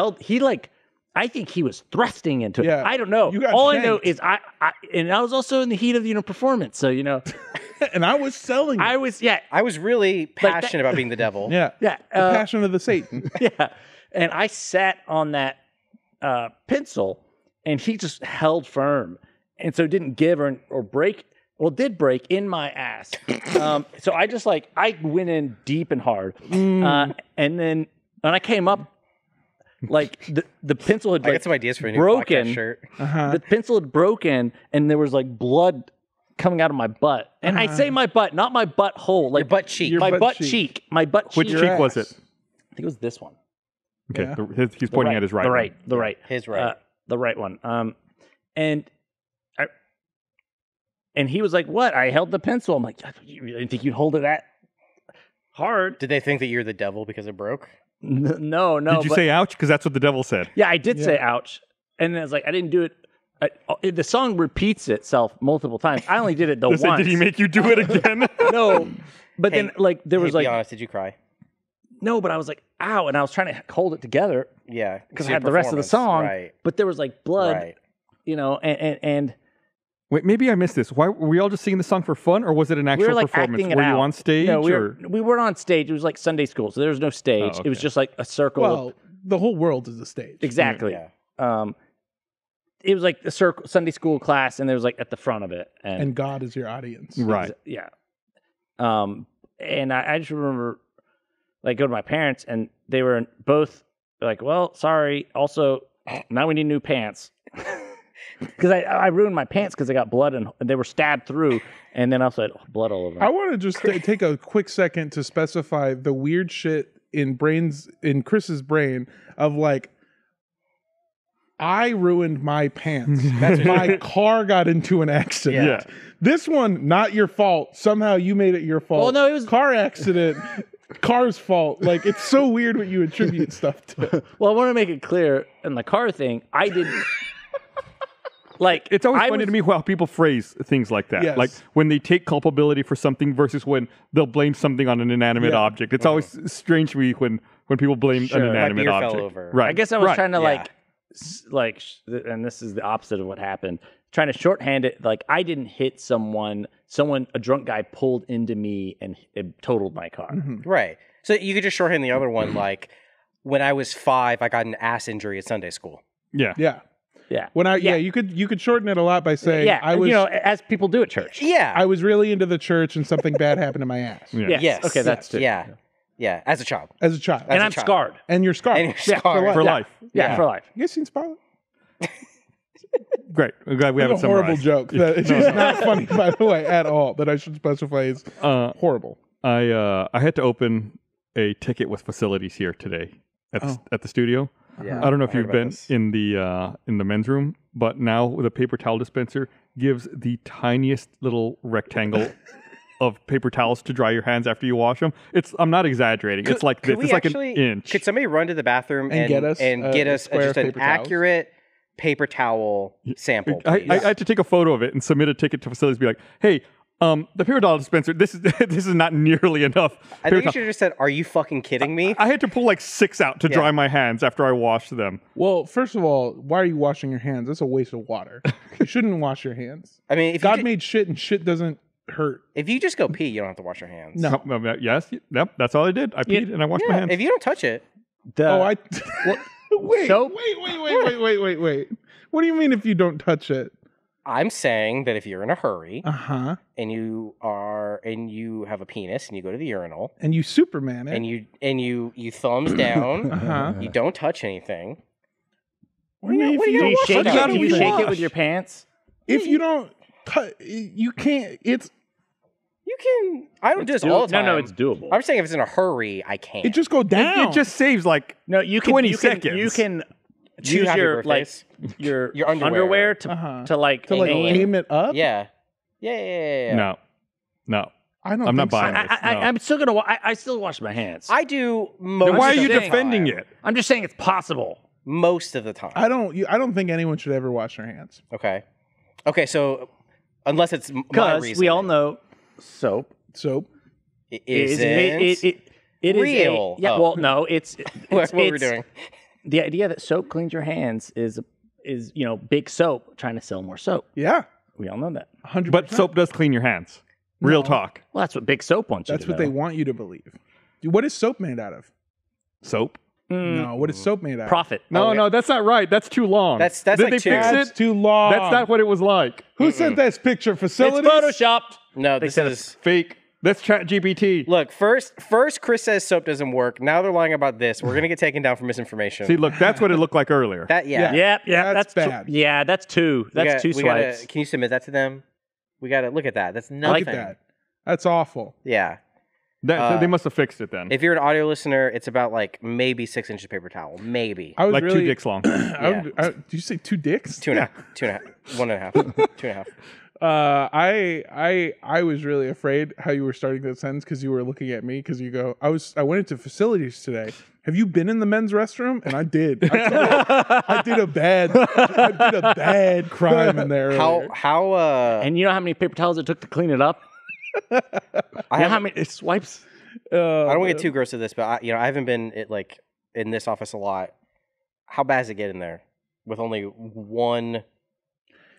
like I think he was thrusting into it. Yeah. I don't know. You got All I know shanked. is I and I was also in the heat of performance. So And I was selling it. I was I was really that- passionate about being the devil. Yeah. yeah The passion of the Satan. yeah, and I sat on that pencil, and he just held firm, and so didn't give or break. Well, did break in my ass. So I just I went in deep and hard, and then when I came up, like the pencil had I got some ideas for a new broken. podcast shirt. The pencil had broken, and there was like blood coming out of my butt. And I say my butt, not my butthole. Like Your butt cheek. my butt butt cheek. cheek. My butt Which cheek. cheek was it? I think it was this one. Okay, Yeah. he's pointing at his right. The one. right. The right. His right. The right one. And he was like, "What?" I held the pencil. I'm like, "You really think you'd hold it that hard?" Did they think that you're the devil because it broke? No. Did you but- say ouch? Because that's what the devil said. Yeah, I did say ouch. And I was like, I didn't do it. The song repeats itself multiple times. I only did it the They said, once. did he make you do it again? No. But then there was Be honest, did you cry? no, but I was like, ow. And I was trying to hold it together Yeah. because I your had the rest of the performance. song. Right. But there was like blood, Right. And Wait, maybe I missed this. Why were we all just singing the song for fun, or was it an actual we were like performance? acting it Were out. you on stage? No, or? we weren't on stage. It was like Sunday school, so there was no stage. Oh, It was okay. just like a circle. Well, the whole world is a stage. Exactly. Yeah. It was like a circle Sunday school class, and there was like at the front of it, And God is your audience. Right. Yeah. And I just remember like go to my parents, and they were both like, "Well, sorry. Also, now we need new pants." Because I ruined my pants because I got blood and they were stabbed through, and then also had blood all over them. I want to just take a quick second to specify the weird shit in Chris's brain of like, I ruined my pants. My car got into an accident. Yeah. This one, not your fault. Somehow you made it your fault. Well, no, it was- car accident. Car's fault. Like, it's so weird what you attribute stuff to. Well, I want to make it clear in the car thing, I didn't. Like It's always I funny was- to me how people phrase things like that. Yes. Like when they take culpability for something versus when they'll blame something on an inanimate Yeah. object. It's always strange to me when people blame Sure. an My inanimate beer fell object. over. Right. I guess I was Right. trying to Yeah. and this is the opposite of what happened. Trying to shorthand it, like I didn't hit someone. A drunk guy pulled into me and it totaled my car. Right. So you could just shorthand the other one like, when I was 5, I got an ass injury at Sunday school. Yeah. Yeah. Yeah. You could shorten it a lot by saying Yeah. I was as people do at church. Yeah. I was really into the church and something bad happened to my ass Yeah. Yes. Yes. Okay, that's too. Yeah. Yeah. As a child. as a child. And a I'm child. scarred. And you're scarred. And you're scarred. For Yeah. life. Yeah, for life. You guys seen Spotlight? Great. I'm glad we have it It's a horrible summarized. joke. That it's just not funny, by the way, at all. That I should specify is horrible. I had to open a ticket with facilities here today at the studio. Yeah. I don't know if I heard you've about been this. in the men's room, but now the paper towel dispenser gives the tiniest little rectangle of paper towels to dry your hands after you wash them. I'm not exaggerating. It's like this. Could we It's like actually, an inch. Could somebody run to the bathroom And get us a just square an of paper towels? accurate paper towel sample. I Please. had to take a photo of it and submit a ticket to facilities. Be like, hey, the paper towel dispenser. This is not nearly enough. I think you should have just said, "Are you fucking kidding me?" I had to pull like 6 out to dry my hands after I washed them. Well, first of all, why are you washing your hands? That's a waste of water. You shouldn't wash your hands. I mean, if God made shit and shit doesn't hurt. if you just go pee, you don't have to wash your hands. No. Yes. Yep. That's all I did. I peed and I washed my hands. If you don't touch it, Wait, soap? wait. What do you mean if you don't touch it? I'm saying that if you're in a hurry Uh-huh. and you have a penis and you go to the urinal And you Superman it. and you thumbs down, Uh-huh. you don't touch anything. What do you mean if Do you shake touch it? Do you anything? shake it with your pants? If you don't you can't, it's, You can. I don't do this all the time. No, it's doable. I'm saying if it's in a hurry, I can't. it just go down. It just saves like No, you can 20 you seconds. Can, you can Two use happy your birthdays. your underwear. to Uh-huh. to like to like aim. aim it up. Yeah. Yeah. No. I don't. I'm not think so. buying it. No. I'm still gonna. I still wash my hands. I do most. Then why are of you the defending time. it? I'm just saying it's possible. Most of the time. I don't think anyone should ever wash their hands. Okay. Okay. So unless it's my Because reason, we all know soap Soap. it is isn't. it is real. yeah. Oh. Well, no, it's What we're it's- doing. The idea that soap cleans your hands is big soap trying to sell more soap. Yeah. We all know that. 100%. But soap does clean your hands. Real talk. Well, that's what big soap wants you That's to what know. they want you to believe. Dude, what is soap made out of? Soap? No, what is soap made out of? Profit. No, that's not right. That's too long. That's Did like they two. fix That's it? too long. That's not what it was like. Who sent this picture? It's Facilities? photoshopped. No, this said is. Fake. That's ChatGPT. Look, first, Chris says soap doesn't work. Now they're lying about this. We're gonna get taken down for misinformation. See, look, that's what it looked like earlier. that, yeah. Yeah, That's that's bad. Yeah, that's two. That's two we gotta, swipes. can you submit that to them? We gotta look at that. That's Look nothing. at that. That's awful. Yeah. They must have fixed it then. If you're an audio listener, it's about like maybe 6 inches of paper towel. Maybe. I was Like really, 2 dicks long. did you say 2 dicks? 2.5. 1.5. 2.5. I was really afraid how you were starting that sentence because you were looking at me because you go, I went into facilities today. Have you been in the men's restroom? And I did. I did a bad crime in there. earlier. And you know how many paper towels it took to clean it up? You know how many swipes? I don't want to get too gross to this, but I haven't been in this office a lot. How bad does it get in there with only one?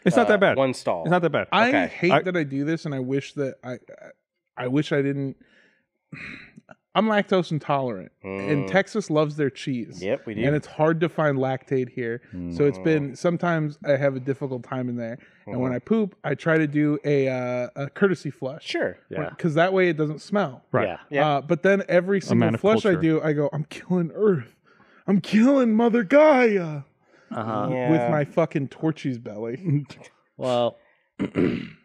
It's not that bad. One stall. It's not that bad. I Okay. hate that I do this, and I wish that I wish I didn't. I'm lactose intolerant, and Texas loves their cheese. Yep, we do. And it's hard to find lactate here, so it's been sometimes I have a difficult time in there. And when I poop, I try to do a courtesy flush. Sure. Yeah. Because that way it doesn't smell. Right. Yeah. But then every man single of flush I culture. do, I go, I'm killing Earth. I'm killing Mother Gaia Uh-huh. with my fucking Torchy's belly. Well,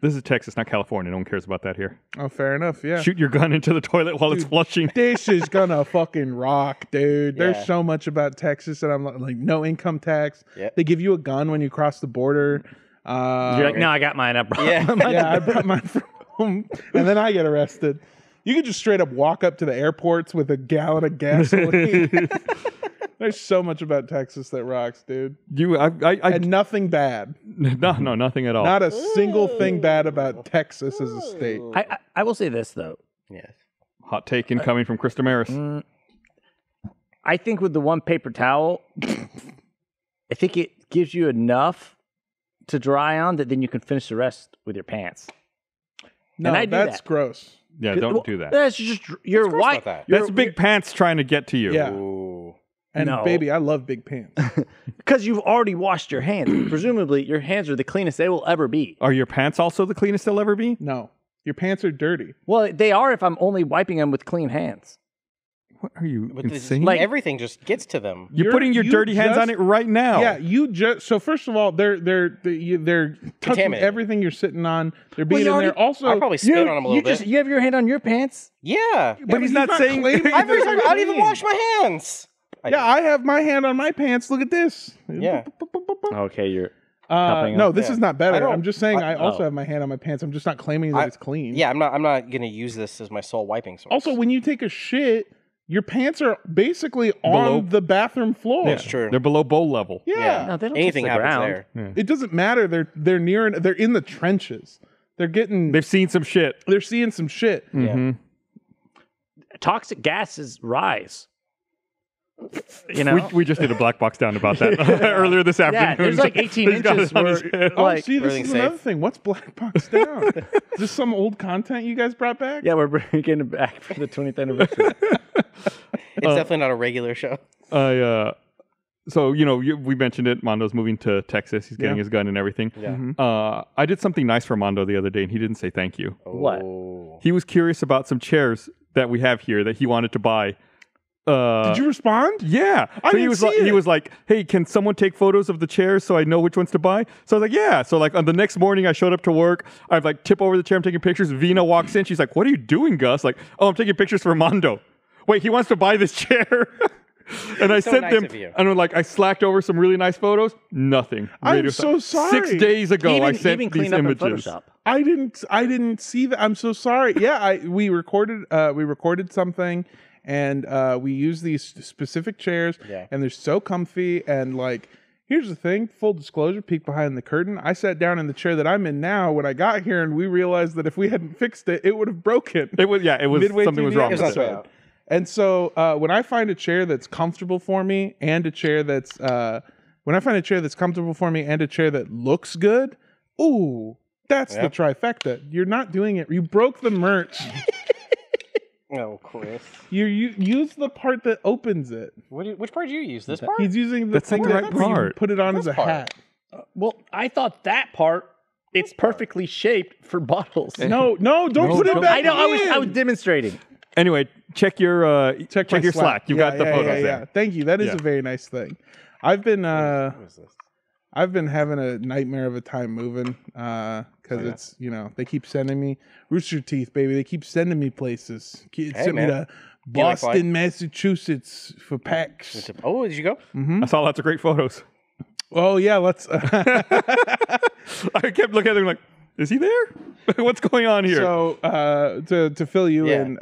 This is Texas, not California. No one cares about that here. Oh, fair enough. Yeah. Shoot your gun into the toilet while it's Dude. flushing. This is gonna fucking rock, dude. There's Yeah. so much about Texas that I'm like no income tax. Yep. They give you a gun when you cross the border. you're like, no, I got mine. I brought Yeah. mine. Yeah, I brought mine from home, and then I get arrested. You could just straight up walk up to the airports with a gallon of gasoline. There's so much about Texas that rocks, dude. And nothing bad. No, nothing at all. Not a single thing bad about Texas as a state. I will say this though. Yes. Hot take incoming from Chris Demarais. I think with the one paper towel, I think it gives you enough to dry on that then you can finish the rest with your pants. No, and I do that's that. gross. Yeah, don't do that. That's just you're What's gross white. about that? That's big pants trying to get to you. Yeah. Ooh. And No. baby, I love big pants. Because you've already washed your hands. Presumably, your hands are the cleanest they will ever be. Are your pants also the cleanest they'll ever be? No, your pants are dirty. Well, they are if I'm only wiping them with clean hands. What are you But this- insane? Like- everything just gets to them. You're putting your you dirty hands on just- it right now. Yeah, you just so first of all, they're touching Contaminated. everything you're sitting on. They're being you in already- there. Also, I probably spit on them a little bit. You have your hand on your pants. Yeah. but he's not saying. claiming I that don't even clean. wash my hands. Yeah, I have my hand on my pants. Look at this. Yeah. Okay, you're cupping No, them. this Yeah. is not I better. don't- I'm just saying I also oh. have my hand on my pants. I'm just not claiming that I- it's clean. Yeah, I'm not gonna use this as my sole wiping source. Also, when you take a shit, your pants are basically on the bathroom floor. That's true. They're below bowl level. Yeah. No, they don't Anything touch the happens ground. there. Yeah. It doesn't matter. They're in the trenches. They've seen some shit. They're seeing some shit. Mm-hmm. Toxic gases rise. You know, We just did a black box down about that earlier this afternoon. yeah, there's like 18 He's got inches it on his where, head. like, See, this everything's is safe. another thing. What's Black Box Down? Is this some old content you guys brought back? yeah, we're bringing it back for the 20th anniversary. It's definitely not a regular show. So, we mentioned it. Mondo's moving to Texas. He's getting his gun and everything. Yeah. I did something nice for Mondo the other day, and he didn't say thank you. What? Oh. He was curious about some chairs that we have here that he wanted to buy. Did you respond? Yeah. I So didn't see he it. was like, hey, can someone take photos of the chairs so I know which ones to buy? So I was like, yeah. So like on the next morning I showed up to work. I've like tip over the chair. I'm taking pictures. Vina walks in. She's like, what are you doing, Gus? Like, oh, I'm taking pictures for Mondo. Wait, he wants to buy this chair. And I So sent nice them, of you. and I'm like, I slacked over some really nice photos. Nothing. I'm so sorry. 6 days ago, He I even sent these cleaned up in images. Photoshop. I didn't see that. I'm so sorry. Yeah, we recorded something, and we used these specific chairs, and they're so comfy. And like, here's the thing: full disclosure, peek behind the curtain. I sat down in the chair that I'm in now when I got here, and we realized that if we hadn't fixed it, it would have broken. It was Midway something through was the wrong with episode. it. Out. And so when I find a chair that's comfortable for me, and a chair that's comfortable for me, and a chair that looks good, ooh, that's the trifecta. You're not doing it. You broke the merch. Oh, Chris. You use the part that opens it. Which part do you use? This part? He's using the That's thing not the right where you part. put it on as a part. hat. Well, I thought that part, it's perfectly shaped for bottles. No, don't put it don't- back I know. in. I was demonstrating. Anyway, check your my your Slack. You got the photos there. Thank you. That is Yeah. a very nice thing. I've been What is this? I've been having a nightmare of a time moving because it's they keep sending me Rooster Teeth, baby. They keep sending me places. Sent me man. to You like flying? Boston, Massachusetts for PAX. Oh, did you go? I saw lots of great photos. Oh yeah, let's. I kept looking at him like, is he there? What's going on here? So to fill you Yeah. in,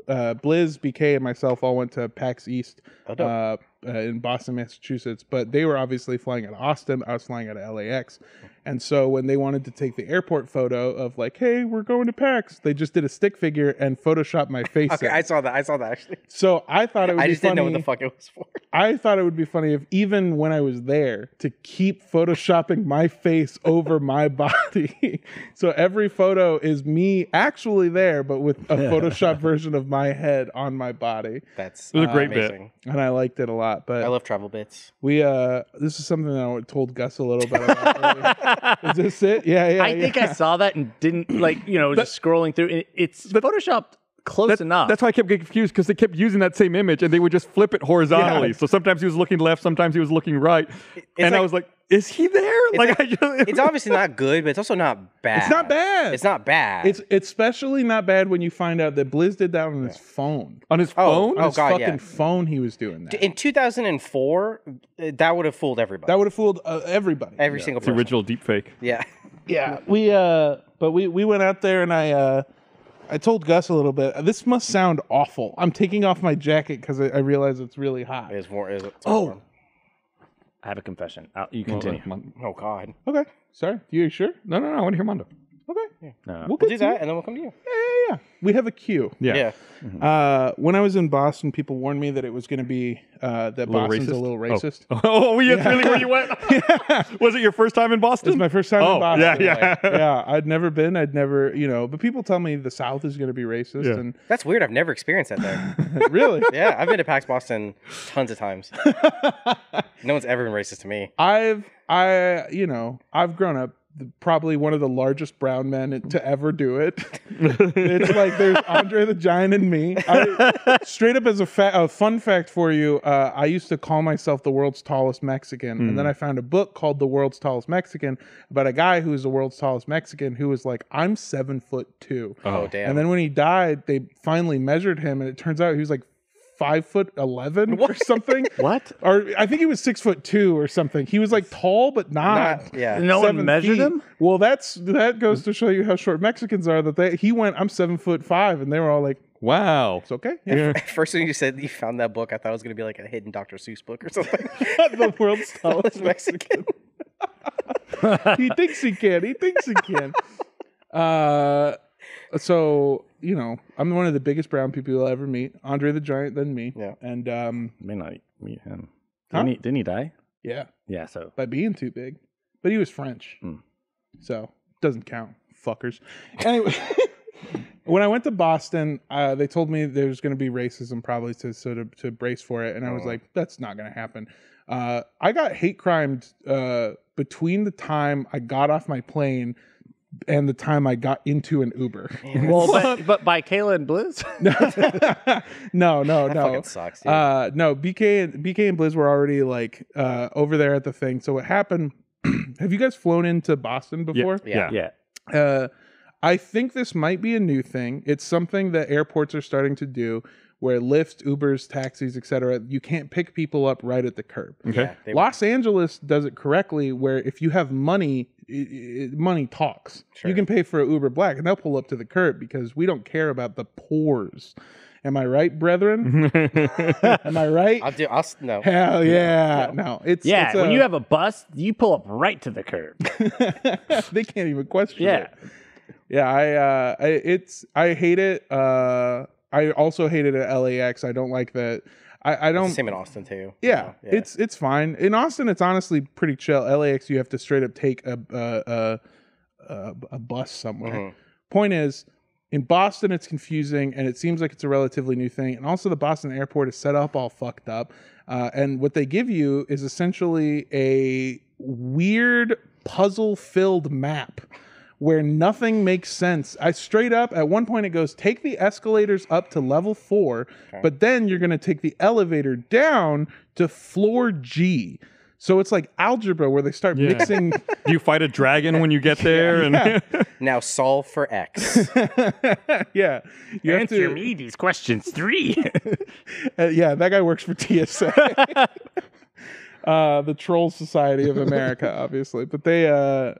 Blizz, BK, and myself all went to PAX East dope. in Boston, Massachusetts. But they were obviously flying out of Austin. I was flying out of LAX. And so when they wanted to take the airport photo of like, hey, we're going to PAX, they just did a stick figure and photoshopped my face. Okay, in. I saw that actually. So I thought it would I be just funny. didn't know what the fuck it was for. I thought it would be funny if even when I was there to keep photoshopping my face over my body. So every photo is me actually there, but with a Photoshop version of my head on my body. That's It was a great bit. amazing. And I liked it a lot. But I love travel bits. we this is something that I told Gus a little bit about. Is this it? Yeah. I think I saw that and didn't just scrolling through. It's photoshopped close enough. That's why I kept getting confused because they kept using that same image and they would just flip it horizontally. Yeah. So sometimes he was looking left, sometimes he was looking right, and I like- was like, "Is he there?" It's obviously not good, but it's also not bad. It's not bad. It's not bad. It's especially not bad when you find out that Blizz did that on his phone. on his phone. On his God, fucking yeah. phone, he was doing that. in 2004. That would have fooled everybody. That would have fooled everybody. Every single It's the person. original deep fake. Yeah. Yeah, we went out there and I told Gus a little bit. This must sound awful. I'm taking off my jacket because I realize it's really hot. It's more. It's Oh. warm. I have a confession. You continue. Oh God. Okay, sorry. You sure? No, I want to hear Mondo. Okay, No. we'll We'll get do to that, it. and then we'll come to you. Yeah. We have a queue. Yeah. Yeah. When I was in Boston, people warned me that it was going to be that Boston's a little racist. Oh, that's really where you went? Was it your first time in Boston? It's my first time in Boston. Yeah. Yeah, I'd never been. I'd never, but people tell me the South is going to be racist, Yeah. and That's weird. I've never experienced that there. really, Yeah, I've been to PAX Boston tons of times. No one's ever been racist to me. I've grown up probably one of the largest brown men to ever do it. It's like there's Andre the Giant and me. Straight up as a fun fact for you, I used to call myself the world's tallest Mexican, and then I found a book called The World's Tallest Mexican about a guy who was the world's tallest Mexican who was like, I'm 7'2". Oh damn. And then when he died, they finally measured him, and it turns out he was like 5'11" or something. What? Or I think he was 6'2" or something. He was like tall, but not. yeah. No one 7 measured feet. him? Well, that goes to show you how short Mexicans are. He went, I'm 7'5", and they were all like, Wow. It's okay. Yeah. First when you said you found that book, I thought it was going to be like a hidden Dr. Seuss book or something. The world's tallest Mexican. He thinks he can. He thinks he can. So, you know, I'm one of the biggest brown people you'll ever meet. Andre the Giant, then me. Yeah. And, May not meet him. Huh? Didn't he die? yeah, Yeah, so. by being too big. But he was French. So, doesn't count. Fuckers. Anyway, when I went to Boston, they told me there's going to be racism probably to brace for it. And I was like, that's not going to happen. I got hate crimed between the time I got off my plane and the time I got into an Uber. Well, but by Kayla and Blizz? No. That fucking sucks, dude. No, BK and Blizz were already like over there at the thing. So what happened? Have you guys flown into Boston before? Yeah. I think this might be a new thing. It's something that airports are starting to do, where Lyft, Ubers, taxis, etc. You can't pick people up right at the curb. Okay. Yeah, Los Angeles does it correctly, where if you have money, money talks. Sure. You can pay for an Uber Black, and they'll pull up to the curb because we don't care about the pores. Am I right, brethren? Am I right? No. Hell yeah! No, it's when you have a bus, you pull up right to the curb. they can't even question Yeah. it. Yeah, I hate it. I also hate it at LAX. I don't like that. I don't. Same in Austin too. Yeah, it's fine. In Austin, it's honestly pretty chill. LAX, you have to straight up take a bus somewhere. Point is, in Boston, it's confusing, and it seems like it's a relatively new thing. And also, the Boston airport is set up all fucked up. And what they give you is essentially a weird puzzle-filled map where nothing makes sense. I straight up, at one point it goes, take the escalators up to level 4, but then you're going to take the elevator down to floor G. So it's like algebra where they start mixing. Do you fight a dragon when you get there? And Now solve for X. Yeah. You have Answer me these questions 3. Yeah, that guy works for TSA. The Troll Society of America, obviously. But I'm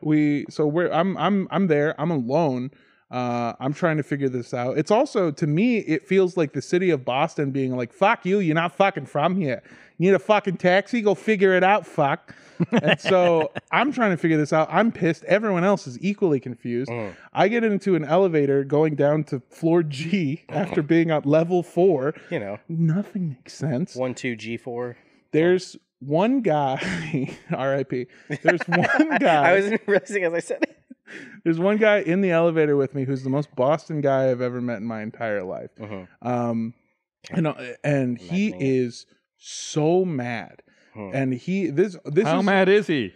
there. I'm alone. I'm trying to figure this out. It's also, to me, it feels like the city of Boston being like, fuck you, you're not fucking from here. You need a fucking taxi? Go figure it out, fuck. And so I'm trying to figure this out. I'm pissed. Everyone else is equally confused. I get into an elevator going down to floor G after being at level 4. You know. Nothing makes sense. 1, 2, G4. There's one guy, R.I.P. There's one guy. I wasn't realizing as I said it. There's one guy in the elevator with me who's the most Boston guy I've ever met in my entire life. And he is so mad. And this how is, mad is he?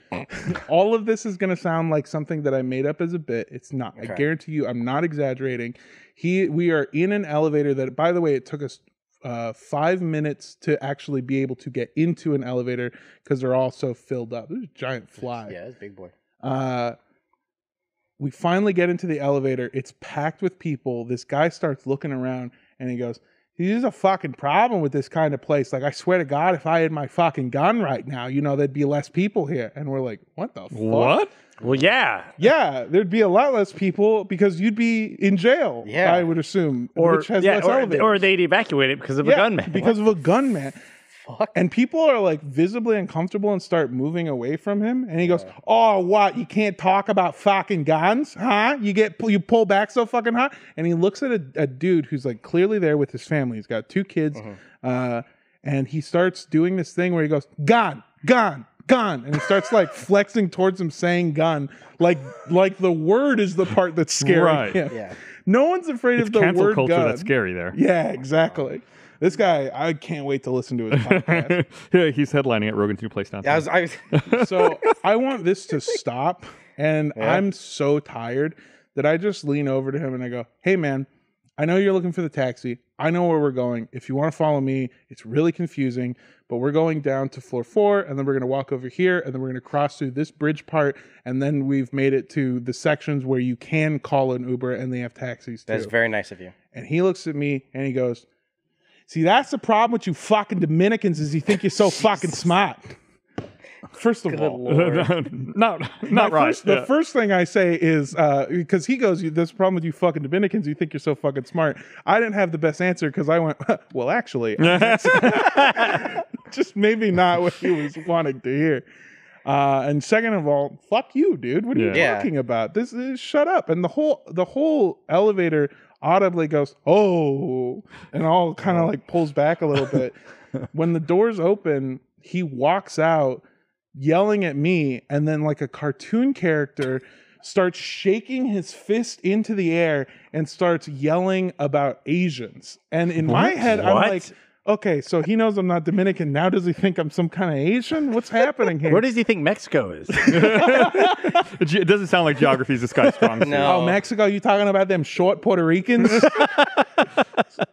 all of this is going to sound like something that I made up as a bit. It's not. I guarantee you, I'm not exaggerating. We are in an elevator that, by the way, it took us 5 minutes to actually be able to get into an elevator because they're all so filled up. There's a giant fly. Yeah, it's a big boy. We finally get into the elevator. It's packed with people. This guy starts looking around and he goes, there's a fucking problem with this kind of place. Like, I swear to God, if I had my fucking gun right now, there'd be less people here. And we're like, what the fuck? What? Well, yeah. Yeah, there'd be a lot less people because you'd be in jail, I would assume. Which has less elevators. Or they'd evacuate it because of a gunman. Because of a gunman. Fuck. And people are like visibly uncomfortable and start moving away from him. And he goes, "Oh, what? You can't talk about fucking guns, huh? You pull back so fucking hot." And he looks at a dude who's like clearly there with his family. He's got 2 kids, and he starts doing this thing where he goes, "Gun, gun, gun," and he starts like flexing towards him, saying "gun," like the word is the part that's scary. Right. Yeah. No one's afraid of the Cancel word culture gun. that's scary there. Yeah, exactly. This guy, I can't wait to listen to his podcast. Yeah, he's headlining at Rogan's new place downtown. Yeah, I was So I want this to stop, and I'm so tired that I just lean over to him and I go, "Hey, man, I know you're looking for the taxi. I know where we're going. If you want to follow me, it's really confusing, but we're going down to floor 4, and then we're going to walk over here, and then we're going to cross through this bridge part, and then we've made it to the sections where you can call an Uber, and they have taxis too." That's very nice of you. And he looks at me and he goes, "See, that's the problem with you fucking Dominicans is you think you're so fucking smart." First of all, not right. The first thing I say is because he goes, "There's a problem with you fucking Dominicans. You think you're so fucking smart." I didn't have the best answer because I went, "Well, actually, just maybe not what he was wanting to hear." And second of all, fuck you, dude. What are you talking about? This is shut up. And the whole elevator audibly goes, "Oh," and all kind of like pulls back a little bit. When the doors open, he walks out yelling at me, and then like a cartoon character starts shaking his fist into the air and starts yelling about Asians. And in my head, I'm like, okay, so he knows I'm not Dominican. Now does he think I'm some kind of Asian? What's happening here? Where does he think Mexico is? It doesn't sound like geography is this guy's strong suit. No. Oh, Mexico, you talking about them short Puerto Ricans?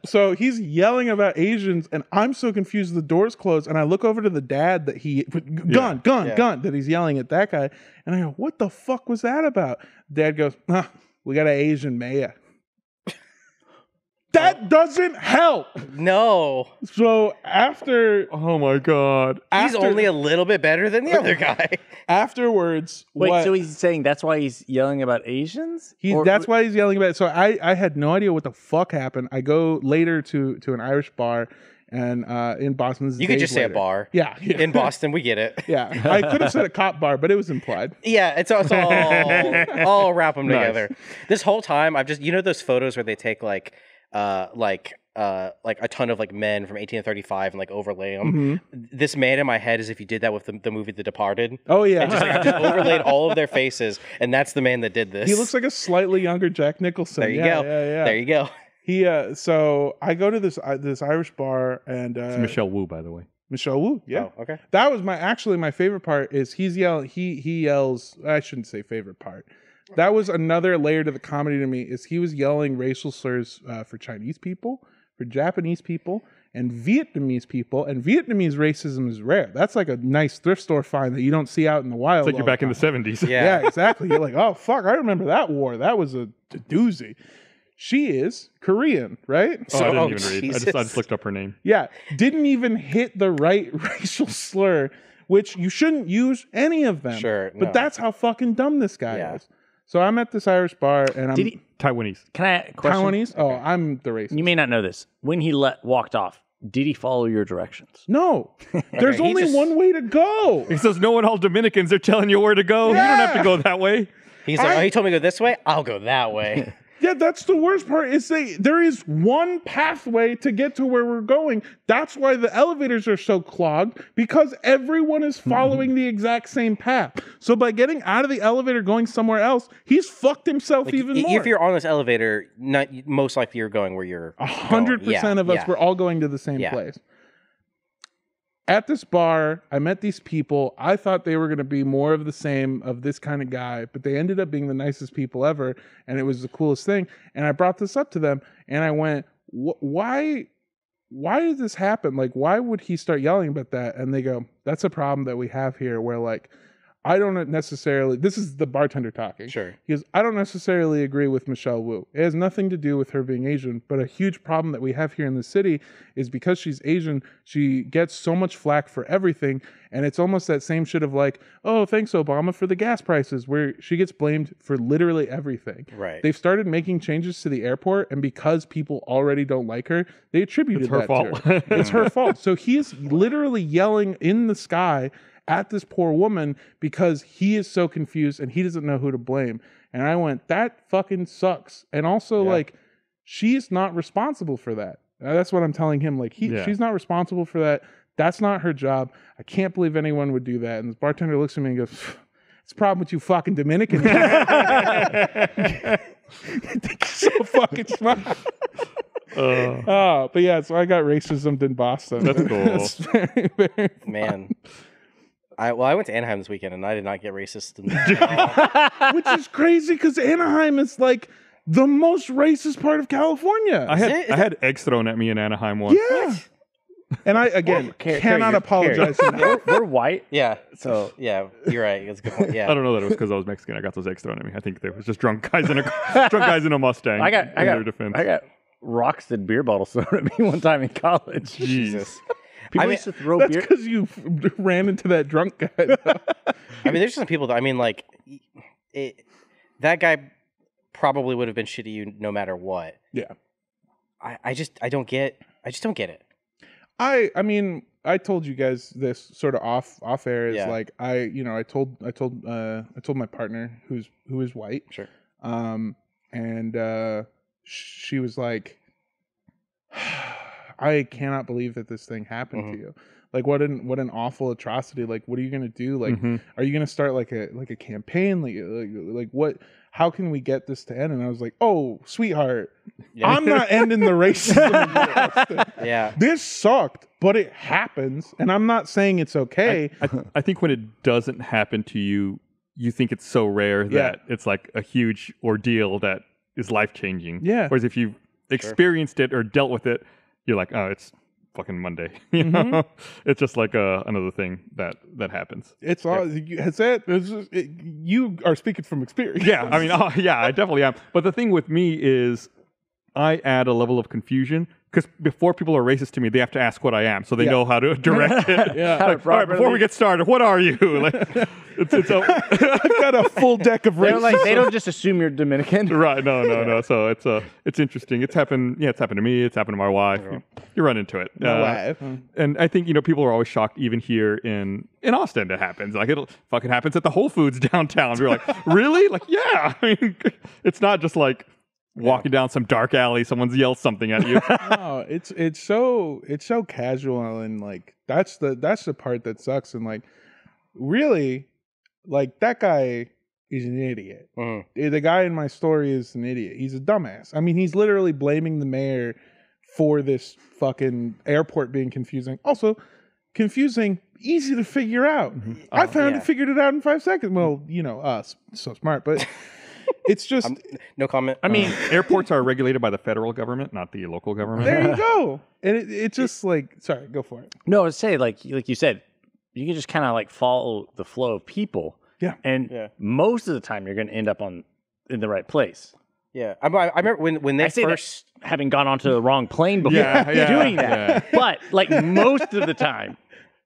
So he's yelling about Asians, and I'm so confused. The doors close, and I look over to the dad that gun, that he's yelling at that guy. And I go, what the fuck was that about? Dad goes, we got an Asian mayor. That doesn't help. No. So after... Oh, my God. He's only a little bit better than the other guy. Afterwards... Wait, so he's saying that's why he's yelling about Asians? That's why he's yelling about it. So I had no idea what the fuck happened. I go later to an Irish bar and in Boston... You could just say a bar. Yeah. In Boston, we get it. Yeah. I could have said a cop bar, but it was implied. Yeah, it's all wrap them together. This whole time, I've just... You know those photos where they take like a ton of like men from 1835 and like overlay them. Mm-hmm. This man in my head is if you did that with the movie The Departed. Oh yeah, and I just overlaid all of their faces, and that's the man that did this. He looks like a slightly younger Jack Nicholson. There you go. Yeah. There you go. He so I go to this Irish bar and it's Michelle Wu, by the way. Michelle Wu, yeah. Oh, okay. That was my favorite part is he's yelling. He yells. I shouldn't say favorite part. That was another layer to the comedy to me is he was yelling racial slurs for Chinese people, for Japanese people, and Vietnamese people. And Vietnamese racism is rare. That's like a nice thrift store find that you don't see out in the wild. It's like you're back in the 70s. Yeah, exactly. You're like, oh, fuck, I remember that war. That was a doozy. She is Korean, right? I didn't even read. I just looked up her name. Yeah, didn't even hit the right racial slur, which you shouldn't use any of them. Sure, But that's how fucking dumb this guy is. So I'm at this Irish bar, and I'm Taiwanese. Can I question? Taiwanese? Oh, I'm the racist. You may not know this. When he walked off, did he follow your directions? No. There's only one way to go. He says, no one all Dominicans. They're telling you where to go. Yeah. You don't have to go that way. He's like, he told me to go this way. I'll go that way. Yeah, that's the worst part. Is there is one pathway to get to where we're going. That's why the elevators are so clogged, because everyone is following the exact same path. So by getting out of the elevator going somewhere else, he's fucked himself even more. If you're on this elevator, most likely you're going where you're 100% of us, we're all going to the same place. At this bar, I met these people. I thought they were going to be more of the same of this kind of guy, but they ended up being the nicest people ever, and it was the coolest thing. And I brought this up to them, and I went, why did this happen? Like, why would he start yelling about that? And they go, that's a problem that we have here where, like, I don't necessarily, this is the bartender talking. Sure. He goes, I don't necessarily agree with Michelle Wu. It has nothing to do with her being Asian, but a huge problem that we have here in the city is because she's Asian, she gets so much flack for everything. And it's almost that same shit of like, oh, thanks, Obama, for the gas prices, where she gets blamed for literally everything. Right. They've started making changes to the airport, and because people already don't like her, they attributed that to her. It's her fault. So he's literally yelling in the sky at this poor woman because he is so confused and he doesn't know who to blame. And I went, that fucking sucks. And also, like, she's not responsible for that. That's what I'm telling him. Like, she's not responsible for that. That's not her job. I can't believe anyone would do that. And this bartender looks at me and goes, it's a problem with you fucking Dominicans. You think you're so fucking smart. But yeah, so I got racism in Boston. That's cool. It's very, very Man. I went to Anaheim this weekend, and I did not get racist. Which is crazy, because Anaheim is like the most racist part of California. I had eggs thrown at me in Anaheim once. Yeah. And I, again, cannot apologize. We're white. Yeah. So, yeah, you're right. That's a good point. Yeah. I don't know that it was because I was Mexican. I got those eggs thrown at me. I think there was just drunk guys in a Mustang. I got rocks and beer bottles thrown at me one time in college. Jesus. People used to throw that's beer. because you ran into that drunk guy. I mean, there's some people that, I mean, like, that guy probably would have been shit to you no matter what. Yeah. I just don't get it. I mean, I told you guys this sort of off air is like I told my partner who is white. Sure. And she was like, I cannot believe that this thing happened to you. Like, what an awful atrocity. Like, what are you gonna do? Like, are you gonna start like a campaign? Like what? How can we get this to end? And I was like, oh, sweetheart, I'm not ending the racism. Yeah. This sucked, but it happens, and I'm not saying it's okay. I think when it doesn't happen to you, you think it's so rare that it's like a huge ordeal that is life-changing. Yeah. Whereas if you've experienced it or dealt with it, you're like, oh, it's fucking Monday. You know? It's just like another thing that happens. It's all you are speaking from experience. Yeah, I mean, I definitely am. But the thing with me is I add a level of confusion because before people are racist to me, they have to ask what I am, so they know how to direct it. Like, all right, before we get started, what are you? Like, I've got a full deck of racism. They don't just assume you're Dominican, right? No. So it's interesting. It's happened. Yeah, it's happened to me. It's happened to my wife. You run into it. And I think people are always shocked, even here in Austin. It happens. Like, it fucking happens at the Whole Foods downtown. We're like, really? Like, yeah. I mean, it's not just like walking down some dark alley, someone's yelled something at you. No, it's so casual, and like that's the part that sucks. And like, really, like, that guy is an idiot. The guy in my story is an idiot. He's a dumbass. I mean, he's literally blaming the mayor for this fucking airport being confusing. Also, confusing, easy to figure out. I figured it out in 5 seconds. Well, us, so smart, but. It's just no comment. I mean, airports are regulated by the federal government, not the local government. There you go. And it's just like, sorry, go for it. No, I would say like you said, you can just kind of like follow the flow of people. Yeah. And most of the time, you're going to end up in the right place. Yeah, I remember when they first having gone onto the wrong plane before doing that, but like most of the time.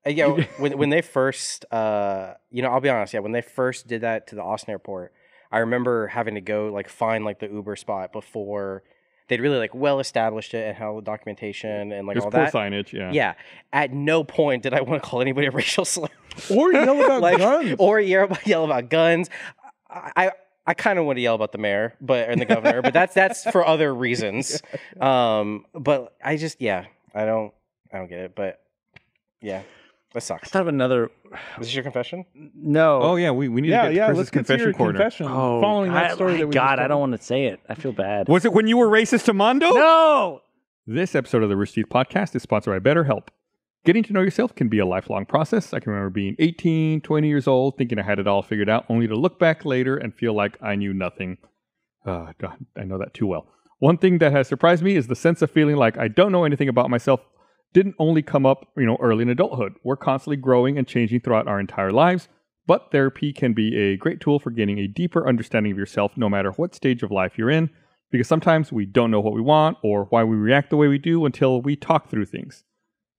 When they first, I'll be honest. Yeah, when they first did that to the Austin airport. I remember having to go like find like the Uber spot before they'd really like well established it and had all the documentation and like all that signage. Yeah. At no point did I want to call anybody a racial slur or yell about guns or yell about guns. I kind of want to yell about the mayor, and the governor, but that's for other reasons. But I just I don't get it. But yeah. That sucks. I thought of another. Is this your confession? No. Oh yeah, we need to get to Chris's let's confession corner. Confession following that story that we God, I don't want to say it. I feel bad. Was it when you were racist to Mondo? No. This episode of the Rooster Teeth Podcast is sponsored by BetterHelp. Getting to know yourself can be a lifelong process. I can remember being 18, 20 years old, thinking I had it all figured out, only to look back later and feel like I knew nothing. God, I know that too well. One thing that has surprised me is the sense of feeling like I don't know anything about myself didn't only come up, early in adulthood. We're constantly growing and changing throughout our entire lives, but therapy can be a great tool for gaining a deeper understanding of yourself no matter what stage of life you're in, because sometimes we don't know what we want or why we react the way we do until we talk through things.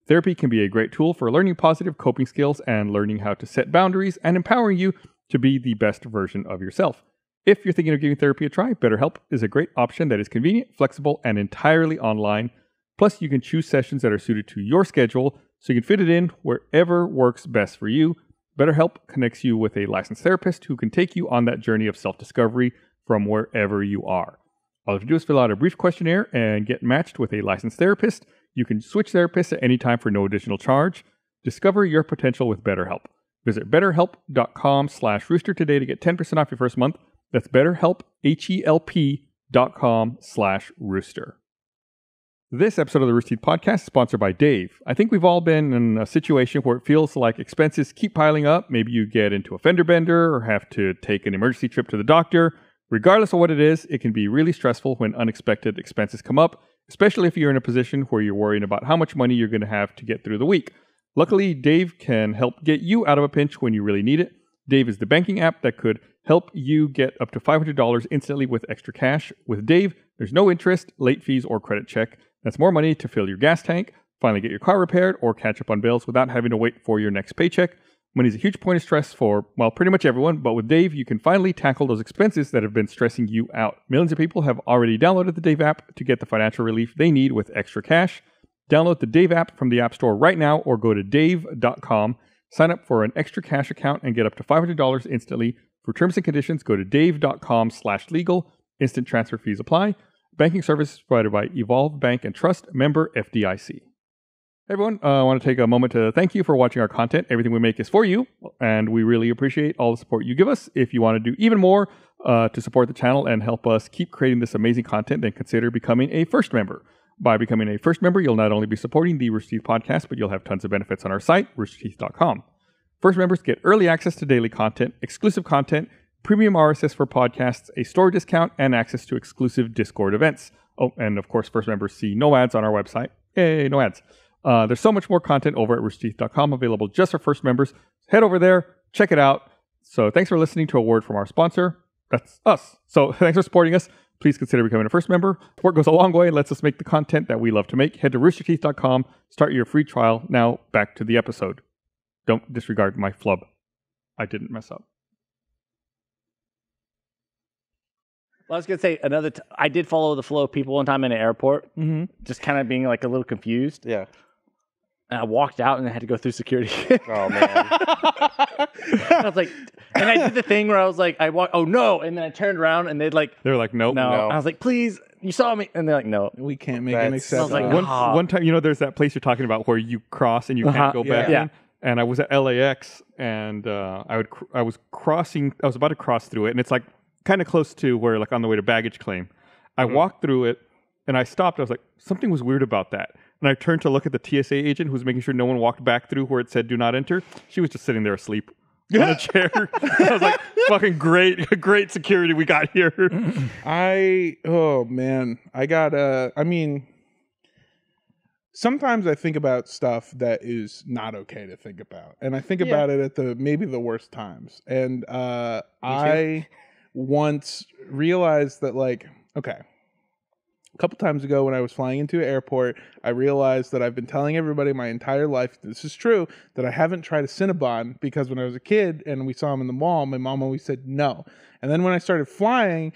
Therapy can be a great tool for learning positive coping skills and learning how to set boundaries and empowering you to be the best version of yourself. If you're thinking of giving therapy a try, BetterHelp is a great option that is convenient, flexible, and entirely online. Plus, you can choose sessions that are suited to your schedule, so you can fit it in wherever works best for you. BetterHelp connects you with a licensed therapist who can take you on that journey of self-discovery from wherever you are. All you have to do is fill out a brief questionnaire and get matched with a licensed therapist. You can switch therapists at any time for no additional charge. Discover your potential with BetterHelp. Visit betterhelp.com/rooster today to get 10% off your first month. That's BetterHelp, HELP.com/rooster. This episode of the Rooster Teeth Podcast is sponsored by Dave. I think we've all been in a situation where it feels like expenses keep piling up. Maybe you get into a fender bender or have to take an emergency trip to the doctor. Regardless of what it is, it can be really stressful when unexpected expenses come up, especially if you're in a position where you're worrying about how much money you're going to have to get through the week. Luckily, Dave can help get you out of a pinch when you really need it. Dave is the banking app that could help you get up to $500 instantly with extra cash. With Dave, there's no interest, late fees, or credit check. That's more money to fill your gas tank, finally get your car repaired, or catch up on bills without having to wait for your next paycheck. Money is a huge point of stress for, well, pretty much everyone, but with Dave, you can finally tackle those expenses that have been stressing you out. Millions of people have already downloaded the Dave app to get the financial relief they need with extra cash. Download the Dave app from the App Store right now or go to dave.com. Sign up for an extra cash account and get up to $500 instantly. For terms and conditions, go to dave.com/legal. Instant transfer fees apply. Banking service provided by Evolve Bank and Trust, member FDIC. Hey everyone, I want to take a moment to thank you for watching our content. Everything we make is for you, and we really appreciate all the support you give us. If you want to do even more to support the channel and help us keep creating this amazing content, then consider becoming a first member. By becoming a first member, you'll not only be supporting the Rooster Teeth podcast, but you'll have tons of benefits on our site, roosterteeth.com. First members get early access to daily content, exclusive content, premium RSS for podcasts, a store discount, and access to exclusive Discord events. Oh, and of course, first members see no ads on our website. Yay, no ads. There's so much more content over at roosterteeth.com available just for first members. Head over there, check it out. So thanks for listening to a word from our sponsor. That's us. So thanks for supporting us. Please consider becoming a first member. Support goes a long way and lets us make the content that we love to make. Head to roosterteeth.com. Start your free trial. Now back to the episode. Don't disregard my flub. I didn't mess up. Well, I was going to say I did follow the flow of people one time in an airport, just kind of being like a little confused. Yeah. And I walked out and I had to go through security. Oh, man. I was like, and I did the thing where I was like, oh no. And then I turned around and they were like, nope. No. I was like, please, you saw me. And they're like, no. We can't make an exception. I was like, one time, there's that place you're talking about where you cross and you can't go back in. And I was at LAX and I was about to cross through it. And it's like kind of close to where, like on the way to baggage claim. I walked through it and I stopped. I was like, something was weird about that. And I turned to look at the TSA agent who was making sure no one walked back through where it said do not enter. She was just sitting there asleep on a chair. I was like, fucking great security we got here. Sometimes I think about stuff that is not okay to think about. And I think about it at maybe the worst times. And I once realized that, a couple times ago when I was flying into an airport, I realized that I've been telling everybody my entire life, this is true, that I haven't tried a Cinnabon because when I was a kid and we saw them in the mall, my mom always said no. And then when I started flying,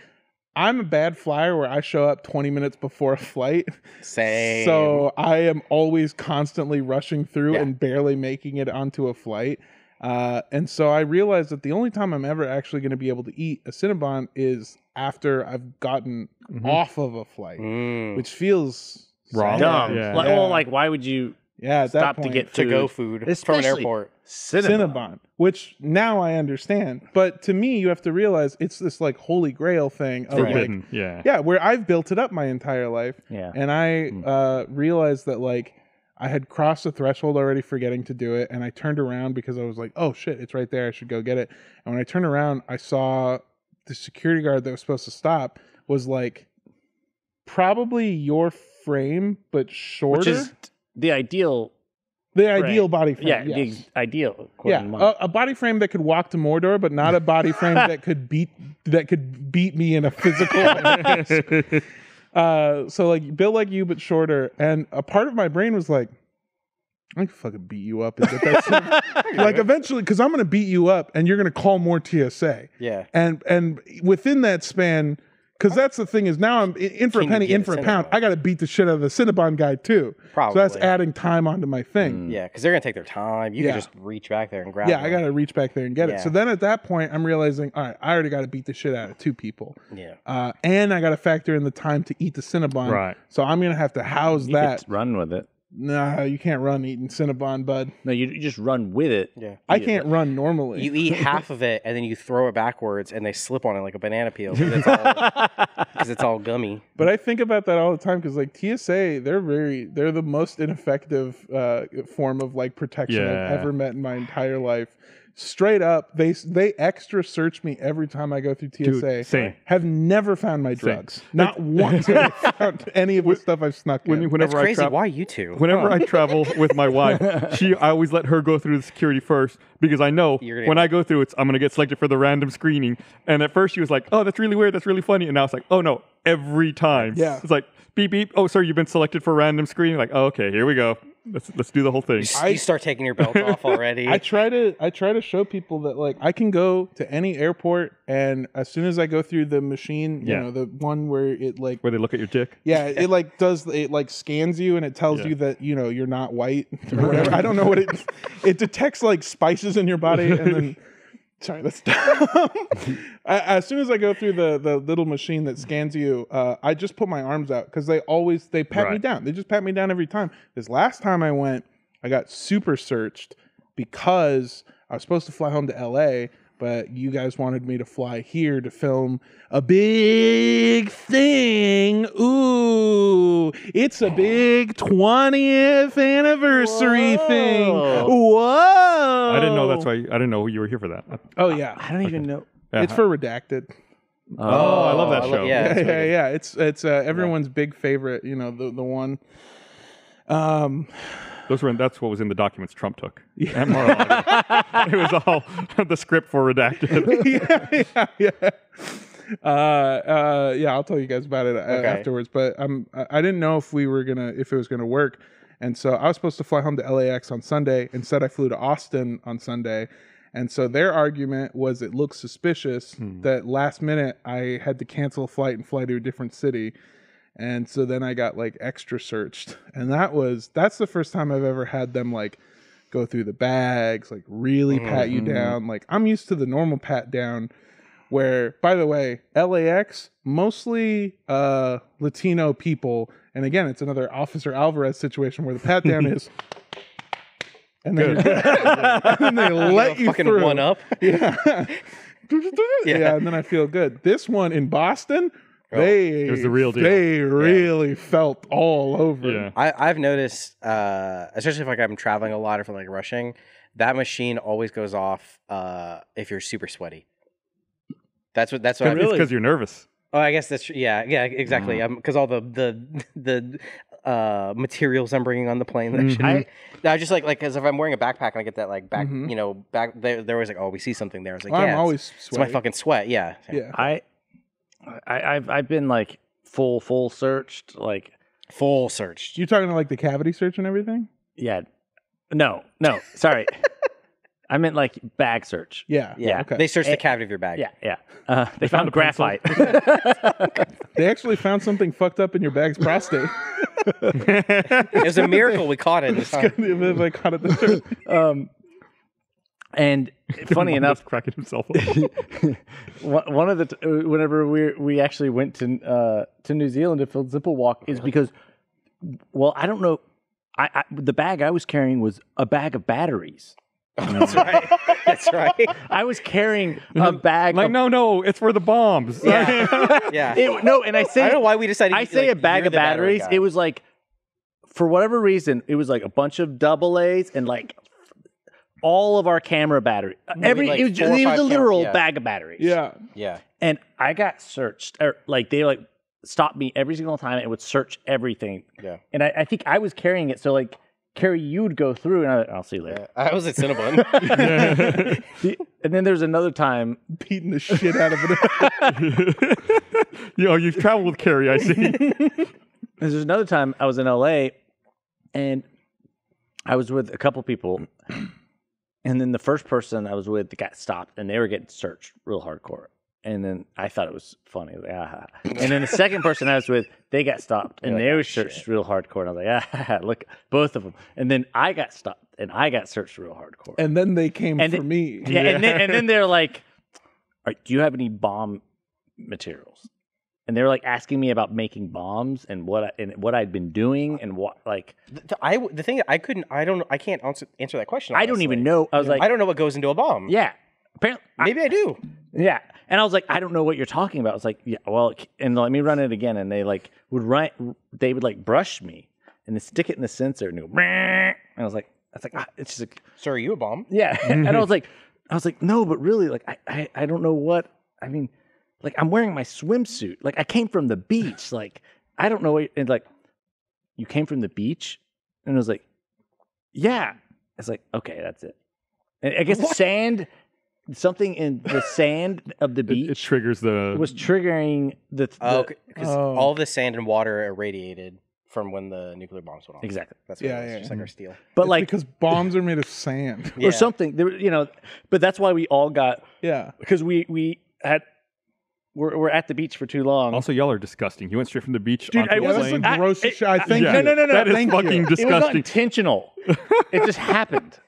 I'm a bad flyer where I show up 20 minutes before a flight. Same. So I am always constantly rushing through and barely making it onto a flight. And so I realized that the only time I'm ever actually going to be able to eat a Cinnabon is after I've gotten off of a flight, which feels wrong. Dumb. Why would you stop to get to-go food from an airport? Cinnabon, which now I understand. But to me, you have to realize it's this holy grail thing of where I've built it up my entire life. Yeah. And I realized that I had crossed the threshold already forgetting to do it, and I turned around because I was like, oh shit, it's right there, I should go get it. And when I turned around, I saw the security guard that was supposed to stop was probably your frame, but shorter. Which is the ideal body frame. Yeah, yes. the ideal. A body frame that could walk to Mordor, but not a body frame that could beat me in a physical way. So built like you, but shorter. And a part of my brain was like, I can fucking beat you up and get that eventually, because I'm going to beat you up and you're going to call more TSA. Yeah. And within that span, because that's the thing is now I'm in for a penny, in for a pound. I got to beat the shit out of the Cinnabon guy too. Probably. So that's adding time onto my thing. Yeah, because they're going to take their time. You can just reach back there and grab it. I got to reach back there and get it. So then at that point, I'm realizing, all right, I already got to beat the shit out of two people. Yeah. And I got to factor in the time to eat the Cinnabon. Right. So I'm going to have to house You that. could run with it. Nah, you can't run eating Cinnabon, bud. No, you just run with it. Yeah. I can't run normally. You eat half of it and then you throw it backwards and they slip on it like a banana peel because it's all gummy. But I think about that all the time because TSA, they're the most ineffective form of protection I've ever met in my entire life. Straight up, they extra search me every time I go through TSA. Dude, same. Have never found my drugs. Not once have I found any of the stuff I've snuck in. That's crazy. Why you two? Whenever I travel with my wife, I always let her go through the security first because I know when I go through I'm going to get selected for the random screening. And at first she was like, oh, that's really weird. That's really funny. And now it's like, oh no, every time. Yeah. It's like, beep, beep. Oh, sir, you've been selected for random screening. Like, oh, okay, here we go. Let's do the whole thing. You start taking your belt off already. I try to show people that like I can go to any airport, and as soon as I go through the machine, you know, the one where it like where they look at your dick. Yeah, it like scans you and it tells you that you're not white or whatever. I don't know what it detects like spices in your body, and then sorry, that's dumb. As soon as I go through the little machine that scans you, I just put my arms out because they pat me down. They just pat me down every time. This last time I went, I got super searched because I was supposed to fly home to LA, but you guys wanted me to fly here to film a big thing. Ooh, it's a big 20th anniversary thing. Whoa! I didn't know that's why. I didn't know you were here for that. Oh yeah, I don't even know. It's for Redacted. Oh, I love that show. Yeah, It's everyone's big favorite. You know, the one. That's what was in the documents Trump took. Yeah. And Mar-a-Lago. It was all the script for Redacted. Yeah, I'll tell you guys about it afterwards. But I didn't know if it was gonna work, and so I was supposed to fly home to LAX on Sunday. Instead, I flew to Austin on Sunday, and so their argument was it looks suspicious that last minute I had to cancel a flight and fly to a different city. And so then I got like extra searched, and that's the first time I've ever had them like go through the bags, like really pat you down. Like I'm used to the normal pat down where, by the way, LAX, mostly Latino people. And again, it's another Officer Alvarez situation where the pat down is, and then, and then they let you fucking through. One up. Yeah. Yeah, and then I feel good. This one in Boston, it was the real deal. They really felt all over. Yeah. I've noticed, especially if like I'm traveling a lot or if I'm like rushing, that machine always goes off if you're super sweaty. That's what. It's because you're nervous. Oh, I guess that's true. Yeah, exactly. Because all the materials I'm bringing on the plane. That shit. I just like because if I'm wearing a backpack and I get that like back, back. They're always like, oh, we see something there. I was like, I'm always sweaty. It's my fucking sweat. Yeah. I've been like full searched, like full searched. You talking to like the cavity search and everything? Yeah. No, sorry. I meant like bag search. Yeah. Okay. They searched the cavity of your bag. Yeah. They found a graphite. They actually found something fucked up in your bag's prostate. It was a miracle we caught it this time. They caught it this time. And funny enough, cracking himself up. one of the whenever we actually went to New Zealand to film Zipple Walk is because, well, I don't know, I the bag I was carrying was a bag of batteries. That's right. That's right. I was carrying a bag. Like no, it's for the bombs. Yeah. And I say I don't know why we decided. I say a bag of batteries. It was like, for whatever reason, it was like a bunch of AA's and like all of our camera battery. It was a literal bag of batteries. Yeah. And I got searched, or like they like stopped me every single time and would search everything. Yeah. And I think I was carrying it, so like Kerry, you'd go through, and I'll see you later. I was at Cinnabon. And then there's another time beating the shit out of it. You've traveled with Kerry, I see. There's another time I was in LA, and I was with a couple people, and then the first person I was with got stopped, and they were getting searched real hardcore. And then I thought it was funny. Like, ah. And then the second person I was with, they got stopped, and they were searched real hardcore. And I was like, ah, look, both of them. And then I got stopped, and I got searched real hardcore. And then they came for me. Yeah, and then they're like, all right, do you have any bomb materials? And they were like asking me about making bombs and what I'd been doing and what like. The thing I can't answer that question. Honestly. I don't even know. I was like, I don't know what goes into a bomb. Yeah. Apparently, maybe I do. Yeah. And I was like, I don't know what you're talking about. I was like, yeah, well, and let me run it again. And they like they would like brush me and then stick it in the sensor and go, and I was like, it's just like, so are you a bomb? Yeah. And I was like, no, but really, like, I don't know what, I mean, like, I'm wearing my swimsuit. Like, I came from the beach. Like, I don't know. And like, you came from the beach? And I was like, yeah. It's like, okay, that's it. And I guess something in the sand of the beach it triggers was triggering the because all the sand and water irradiated from when the nuclear bombs went off. Exactly. That's what it was. Just like our steel. But It's like because bombs are made of sand. or something, but that's why we all got because we're at the beach for too long. Also, y'all are disgusting. You went straight from the beach Dude, onto the That's plane. the grossest shit. I think No. That is Thank fucking you. It was not disgusting. intentional. It just happened.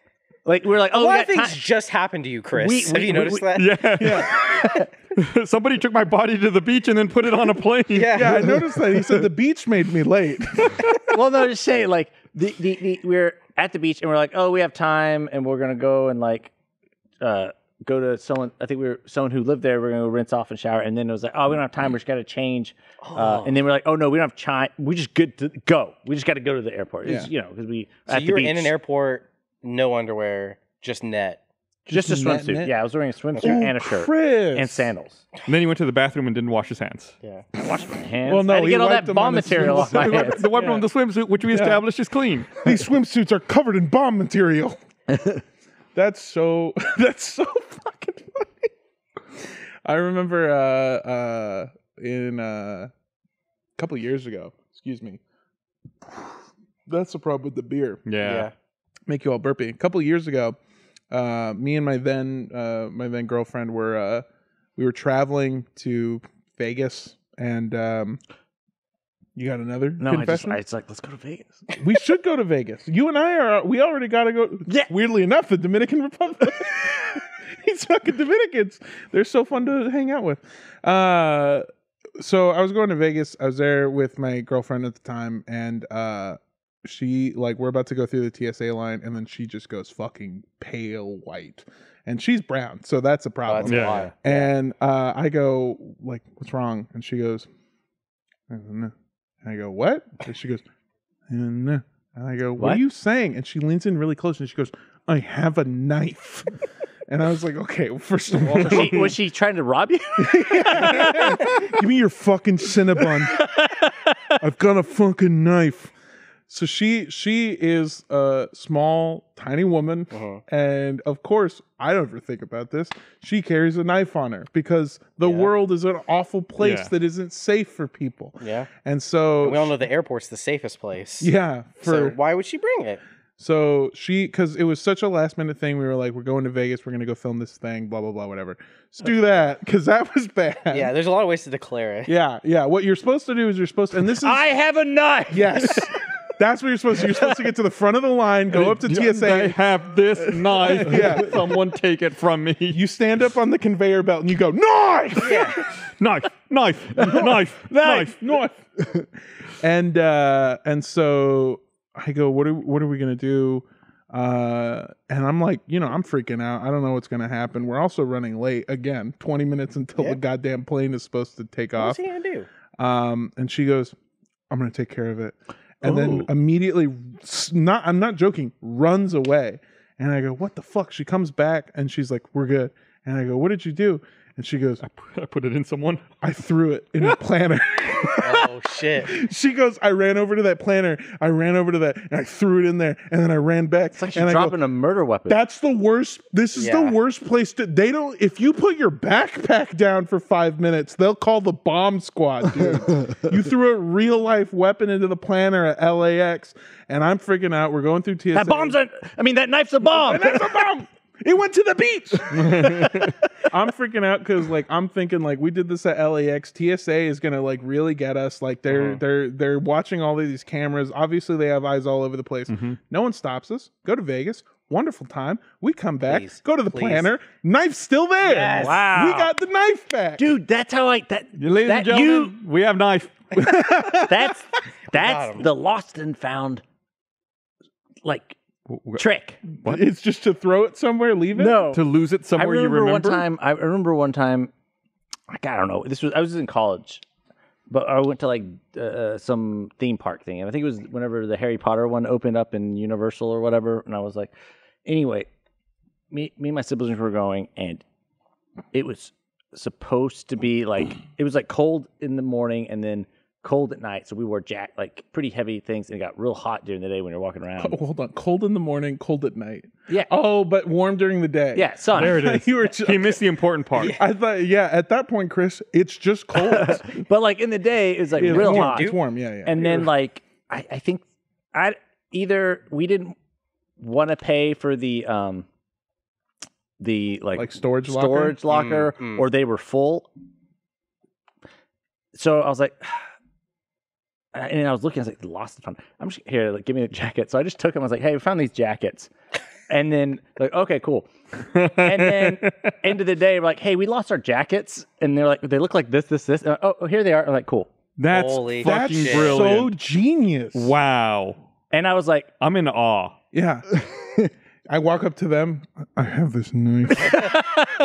Like we're like, A oh, lot we of got things time. just happened to you, Chris. Have you noticed that? Yeah. Somebody took my body to the beach and then put it on a plane. Yeah, I noticed that. He said the beach made me late. Well, no, just saying, like we're at the beach and we're like, oh, we have time and we're gonna go and like go to someone. I think we were someone who lived there. We're gonna go rinse off and shower, and then it was like, oh, we don't have time. We just got to change. And then we're like, oh no, we don't have time. We just good to go. We just got to go to the airport. It's, because we. So you were in an airport, no underwear, just net. Just a net. swimsuit. Yeah, I was wearing a swimsuit and a shirt Chris. and sandals. And then he went to the bathroom and didn't wash his hands. Yeah. Wash my hands. Well, no, I had to he get all wiped that them bomb on his material off my hands. The weapon on the swimsuit, which we established is clean. These swimsuits are covered in bomb material. That's so fucking funny. I remember in a couple years ago, excuse me. That's the problem with the beer. Yeah. Make you all burpy. A couple years ago, me and my then girlfriend were traveling to Vegas, and you got another confession? It's like, let's go to Vegas. We should go to Vegas. You and we already got to go. Yeah. Weirdly enough, the Dominican Republic. These fucking Dominicans, they're so fun to hang out with. So I was going to Vegas. I was there with my girlfriend at the time, and she, like, we're about to go through the TSA line, and then she just goes fucking pale white. And she's brown, so that's a problem. That's why. And I go, like, what's wrong? And she goes, I don't know. And I go, what? And she goes, I don't know. And I go, what are you saying? And she leans in really close, and she goes, I have a knife. And I was like, okay, well, first of all. Was she trying to rob you? Give me your fucking Cinnabon. I've got a fucking knife. So she is a small, tiny woman. And of course, I don't ever think about this. She carries a knife on her because the world is an awful place that isn't safe for people. Yeah. And so. We all know the airport's the safest place. Yeah. So why would she bring it? So because it was such a last minute thing, we were like, we're going to Vegas, we're going to go film this thing, blah, blah, blah, whatever. Let's do that, because that was bad. Yeah, there's a lot of ways to declare it. Yeah. What you're supposed to do is and this is. I have a knife. Yes. That's what you're supposed to do. You're supposed to get to the front of the line, go up to TSA. I have this knife. Yeah. Someone take it from me. You stand up on the conveyor belt and you go, knife! Yeah. Knife. And so I go, what are we gonna do? And I'm like, I'm freaking out. I don't know what's gonna happen. We're also running late again, 20 minutes until the goddamn plane is supposed to take off. What's he gonna do? And she goes, I'm gonna take care of it. And then immediately, I'm not joking, runs away. And I go, what the fuck? She comes back and she's like, we're good. And I go, what did you do? And she goes, I put it in someone. I threw it in a planner. Oh, shit. She goes, I ran over to that planner. I ran over to that and I threw it in there. And then I ran back. It's like she's dropping a murder weapon. That's the worst. This is the worst place to. If you put your backpack down for 5 minutes, they'll call the bomb squad, dude. You threw a real life weapon into the planner at LAX. And I'm freaking out. We're going through TSA. That knife's a bomb. That knife's a bomb. It went to the beach. I'm freaking out because I'm thinking we did this at LAX. TSA is gonna really get us. They're watching all of these cameras. Obviously they have eyes all over the place. No one stops us. Go to Vegas. Wonderful time. We come back. Go to the planner. Knife's still there. Yes. Wow. We got the knife back. Dude, that's how Ladies and gentlemen, we have knife. That's the lost and found trick. What? It's just to throw it somewhere, leave it? No. To lose it somewhere you remember? I remember one time, I don't know. I was in college, but I went to some theme park thing. And I think it was whenever the Harry Potter one opened up in Universal or whatever. And I was like, anyway, me and my siblings were going, and it was supposed to be it was cold in the morning and then cold at night, so we wore pretty heavy things, and it got real hot during the day when you're walking around. Hold on, cold in the morning, cold at night. Yeah. Oh, but warm during the day. Yeah, sun. There it is. He missed the important part. I thought, at that point, Chris, it's just cold. But in the day, it was real hot. It's warm, yeah. And then I think either we didn't want to pay for the storage locker, or they were full. So I was like, and I was looking, I was like, lost the fun. I'm just here, like, give me the jacket. So I just took them. I was like, hey, we found these jackets. And then, like, okay, cool. And then, end of the day, we're like, hey, we lost our jackets. And they're like, they look like this. And oh, here they are. I'm like, cool. That's Holy fucking shit. brilliant. So genius. Wow. And I was like, I'm in awe. Yeah. I walk up to them. I have this knife.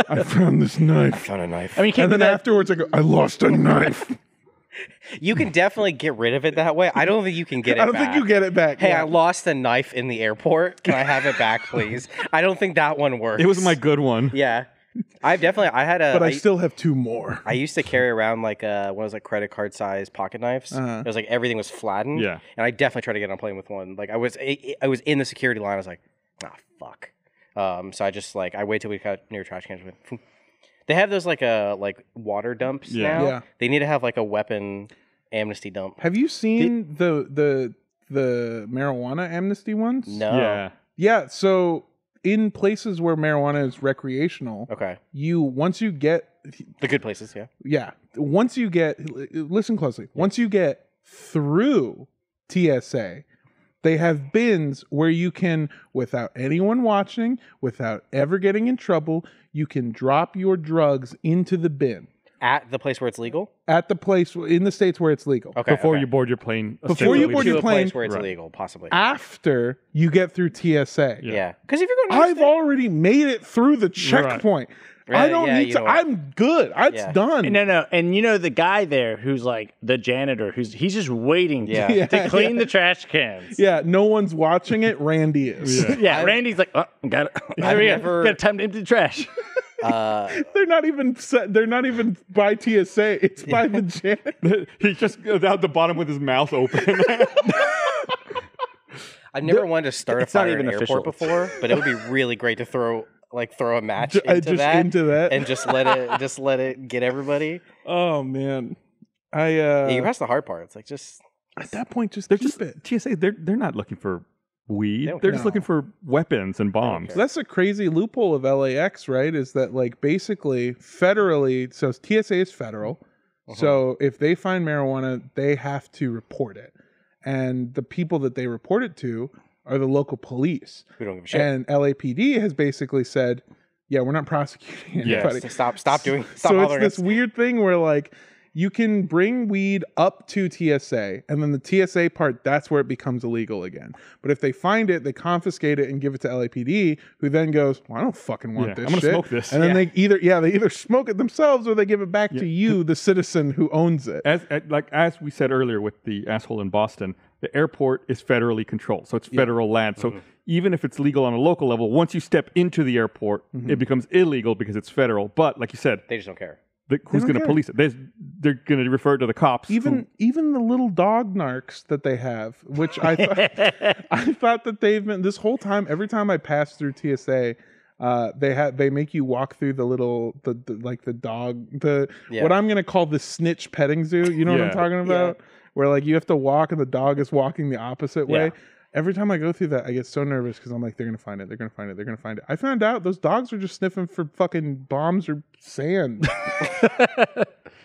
I found this knife. I found a knife. I mean, and then afterwards I go, I lost a knife. You can definitely get rid of it that way. I don't think you can get it back. I don't think you get it back. Hey, I lost the knife in the airport. Can I have it back, please? I don't think that one works. It was my good one. Yeah. I had a... But I still have 2 more. I used to carry around like one of those like credit card size pocket knives. It was like everything was flattened. Yeah. And I definitely tried to get on a plane with one. Like I was in the security line. I was like, fuck. So I just I wait till we got near trash cans. They have those like water dumps now. Yeah. They need to have like a weapon amnesty dump. Have you seen the marijuana amnesty ones? No. Yeah. Yeah, so in places where marijuana is recreational, Okay. once you get The good places, yeah. listen closely. Once you get through TSA, they have bins where you can, without anyone watching, without ever getting in trouble, you can drop your drugs into the bin. At the place where it's legal? At the place in the states where it's legal. Okay. Before you board your plane. Before you board to your a plane, place where it's right. illegal, possibly. After you get through TSA. Yeah. Because if you're going to I've already made it through the checkpoint. Right. I don't need to. I'm good. It's done. No. And the guy there who's like the janitor, he's just waiting to clean the trash cans. Yeah, no one's watching it. Randy is. Yeah, Randy's like, got it. Got time to empty the trash. They're not even by TSA. It's by the janitor. He just goes out the bottom with his mouth open. I've never wanted to start a fire in an official. airport before, but it would be really great to throw a match into that and just let it get everybody. Oh man, You pass the hard part. It's like just at that point, they're keep just it. TSA. They're not looking for weed. don't They're care. just looking for weapons and bombs. So that's a crazy loophole of LAX, right? Is that basically federally? So TSA is federal. So if they find marijuana, they have to report it, and the people that they report it to are the local police. we don't give a shit. And LAPD has basically said, "Yeah, we're not prosecuting anybody." So stop So bothering it's this us. weird thing where you can bring weed up to TSA, and then the TSA part, that's where it becomes illegal again. But if they find it, they confiscate it and give it to LAPD, who then goes, "Well, I don't fucking want this I'm gonna shit." smoke this. And then they either smoke it themselves or they give it back to you, the citizen who owns it. As we said earlier with the asshole in Boston, the airport is federally controlled, so it's federal land. So even if it's legal on a local level, once you step into the airport, it becomes illegal because it's federal. But like you said, They just don't care. who's going to care. police it? They're going to refer it to the cops. Even the little dog narcs that they have, which I thought that they've been this whole time. Every time I pass through TSA, they make you walk through the dog what I'm gonna call the snitch petting zoo. You know what I'm talking about? Where you have to walk and the dog is walking the opposite way. Every time I go through that, I get so nervous because I'm like, they're gonna find it. They're gonna find it. They're gonna find it. I found out those dogs are just sniffing for fucking bombs or sand.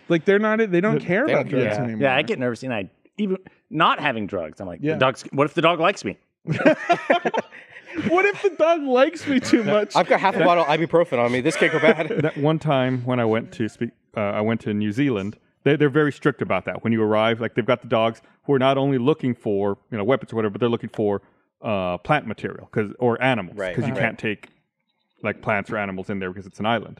They don't care about drugs anymore. Yeah, I get nervous, and even not having drugs. I'm like, Yeah. what if the dog likes me? What if the dog likes me too much? I've got half a bottle of ibuprofen on me. This can't go bad. That one time when I went to New Zealand, they're very strict about that. When you arrive, they've got the dogs who are not only looking for weapons or whatever, but they're looking for plant material or animals, because you can't take plants or animals in there because it's an island.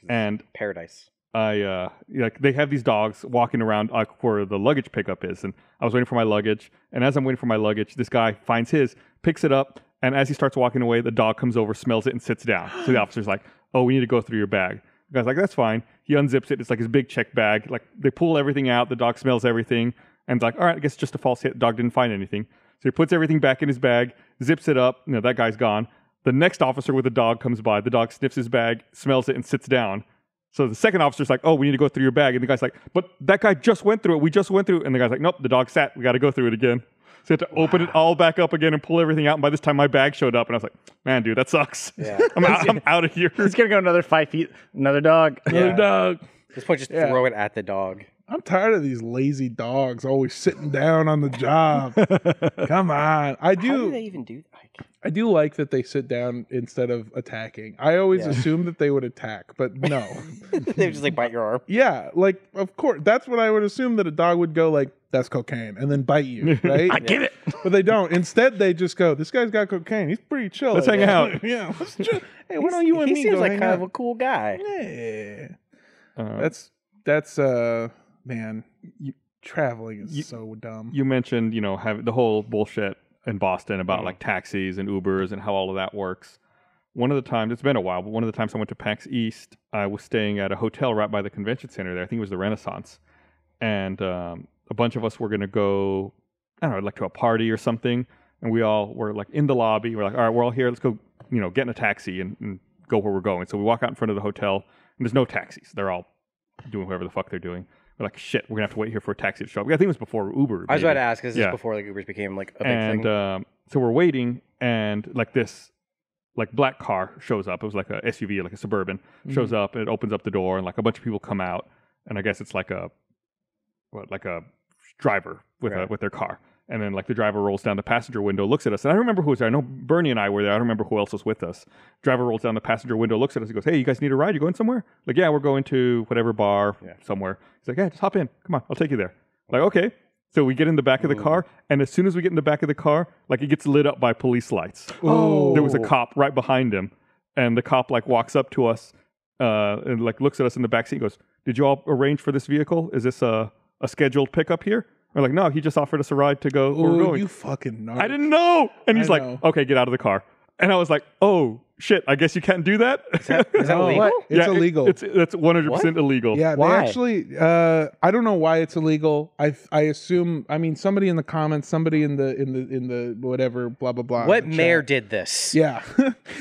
And Paradise. they have these dogs walking around where the luggage pickup is, and I was waiting for my luggage, and as I'm waiting for my luggage, this guy finds his, picks it up, and as he starts walking away, the dog comes over, smells it, and sits down. So the officer's like, "Oh, we need to go through your bag." The guy's like, "That's fine." He unzips it. It's his big check bag. They pull everything out. The dog smells everything, and it's like, "All right, I guess just a false hit. The dog didn't find anything." So he puts everything back in his bag, zips it up. That guy's gone. The next officer with the dog comes by. The dog sniffs his bag, smells it, and sits down. So the second officer's like, "Oh, we need to go through your bag." And the guy's like, "But that guy just went through it. We just went through it." And the guy's like, "Nope, the dog sat. We got to go through it again." So I had to open it all back up again and pull everything out. And by this time, my bag showed up, and I was like, "Man, dude, that sucks. Yeah. I'm out of here." It's gonna go another 5 feet. Another dog. Another dog. At this point, just throw it at the dog. I'm tired of these lazy dogs always sitting down on the job. Come on. How do they even do that? I do like that they sit down instead of attacking. I always assumed that they would attack, but no. They would just like bite your arm. Yeah, like of course. That's what I would assume, that a dog would go like, that's cocaine, and then bite you, right? I get it. But they don't. Instead, they just go, this guy's got cocaine. He's pretty chill. Let's hang out. Yeah. Hey, why don't you and me He seems go like hang kind out? of a cool guy. Yeah. That's man, traveling is so dumb. You mentioned, have the whole bullshit in Boston about like taxis and Ubers and how all of that works. One of the times, it's been a while, but one of the times I went to PAX East, I was staying at a hotel right by the convention center there. I think it was the Renaissance. And a bunch of us were going to go, I don't know, like to a party or something. And we all were like in the lobby. We're like, all right, we're all here. Let's go, get in a taxi and go where we're going. So we walk out in front of the hotel, and there's no taxis. They're all doing whatever the fuck they're doing. We're like, shit, we're going to have to wait here for a taxi to show up. I think it was before Uber. I was about to ask, because this is before like Ubers became like a big thing. And so we're waiting, and like this like black car shows up. It was like a SUV, like a Suburban, shows up, and it opens up the door, and like a bunch of people come out. And I guess it's like a driver with their car. And then like the driver rolls down the passenger window, looks at us. And I remember who was there. I know Bernie and I were there. I don't remember who else was with us. Driver rolls down the passenger window, looks at us. He goes, "Hey, you guys need a ride? You going somewhere?" Like, "Yeah, we're going to whatever bar somewhere." He's like, "Yeah, just hop in. Come on, I'll take you there." Like, okay. So we get in the back of the car, and as soon as we get in the back of the car, like it gets lit up by police lights. Oh. There was a cop right behind him, and the cop like walks up to us and like looks at us in the back seat and goes, "Did you all arrange for this vehicle? Is this a scheduled pickup here?" We're like, "No, he just offered us a ride to go where we're going." You fucking narc. I didn't know. And he's like, know. "Okay, get out of the car." And I was like, "Oh shit, I guess you can't do that." Is that illegal? What? It's illegal. That's 100% illegal. Yeah, Why? they actually. I don't know why it's illegal. I assume. I mean, somebody in the comments, somebody in the whatever, blah blah blah. What mayor did this? Yeah.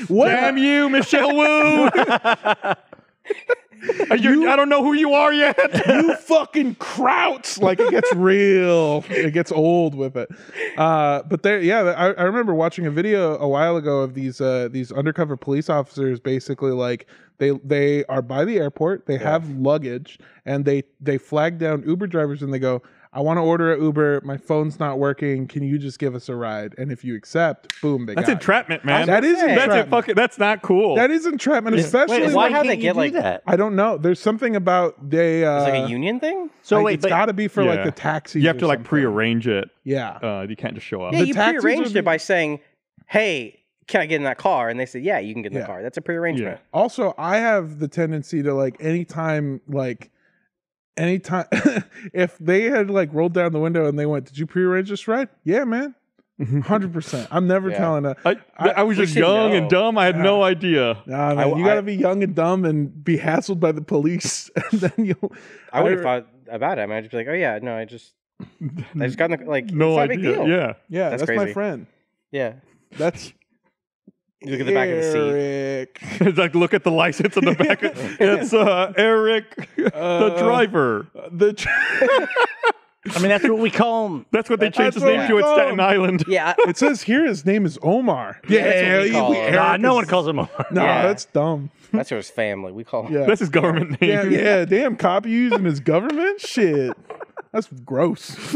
What? Damn you, Michelle Wu. I don't know who you are yet. You fucking Krauts. Like it gets real. It gets old with it. But there, I remember watching a video a while ago of these undercover police officers. Basically, like they are by the airport. They have luggage, and they flag down Uber drivers, and they go, "I want to order an Uber. My phone's not working. Can you just give us a ride?" And if you accept, boom, That's entrapment, man. That is entrapment. That's not cool. That is entrapment, especially. Wait, why why how can't they you get do like that? I don't know. There's something about they. It's like a union thing. So wait, it's got to be for like Yeah. the taxis. You have or to like something. prearrange it. Yeah. You can't just show up. Yeah, The you taxis prearranged would it be- by saying, "Hey, can I get in that car?" And they said, "Yeah, you can get in the Yeah. car." That's a prearrangement. Also, I have the tendency to like anytime if they had like rolled down the window and they went, "Did you prearrange this ride?" "Yeah, man." 100%. I'm never telling a. I was just should young know. and dumb. I had no idea. Nah, man, you got to be young and dumb and be hassled by the police, and then you'll. I would have thought about it. I mean, I'd just be like, "Oh yeah, no, I just got in the, like No it's not a idea. big deal." Yeah. Yeah, That's that's my crazy. friend. Yeah. That's. You look at the back of the seat. Eric. It's like, look at the license on the back. It's Eric, the driver. I mean, that's what we call them. That's what they changed his what name we to at call Staten him. Island. Yeah. It says here his name is Omar. Yeah, that's what we call him. Eric Nah, no is- one calls them Omar. No, Yeah. that's dumb. That's his family. We call him. Yeah. That's his government name. Yeah, damn cop, you using his government shit. That's gross.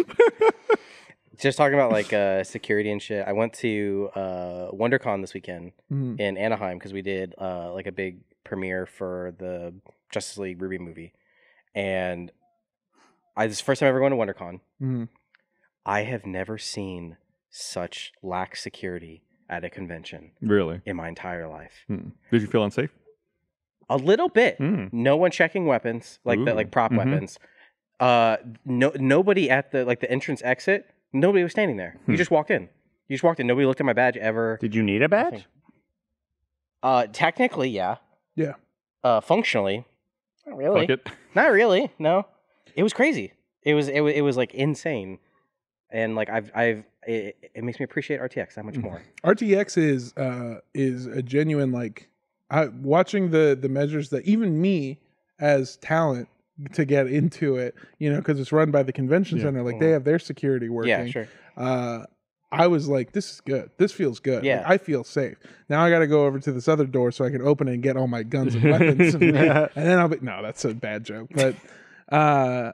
Just talking about like security and shit. I went to WonderCon this weekend in Anaheim because we did like a big premiere for the Justice League RWBY movie, and this is the first time ever going to WonderCon. Mm-hmm. I have never seen such lax security at a convention Really? in my entire life. Did you feel unsafe? A little bit. Mm. No one checking weapons like the Ooh. like prop Mhm. weapons. Nobody at the like the entrance exit. Nobody was standing there. You just walked in. You just walked in. Nobody looked at my badge ever. Did you need a badge? Technically, yeah. Yeah. Functionally, not really. Fuck it. Not really. No. It was crazy. It was like insane, and like it makes me appreciate RTX that much more. RTX is a genuine like watching the measures that even me as talent to get into it, because it's run by the convention center, like they have their security working. Yeah, sure. I was like, this is good. This feels good. Yeah. Like, I feel safe. Now I got to go over to this other door so I can open it and get all my guns and weapons. And then I'll be, no, that's a bad joke. But I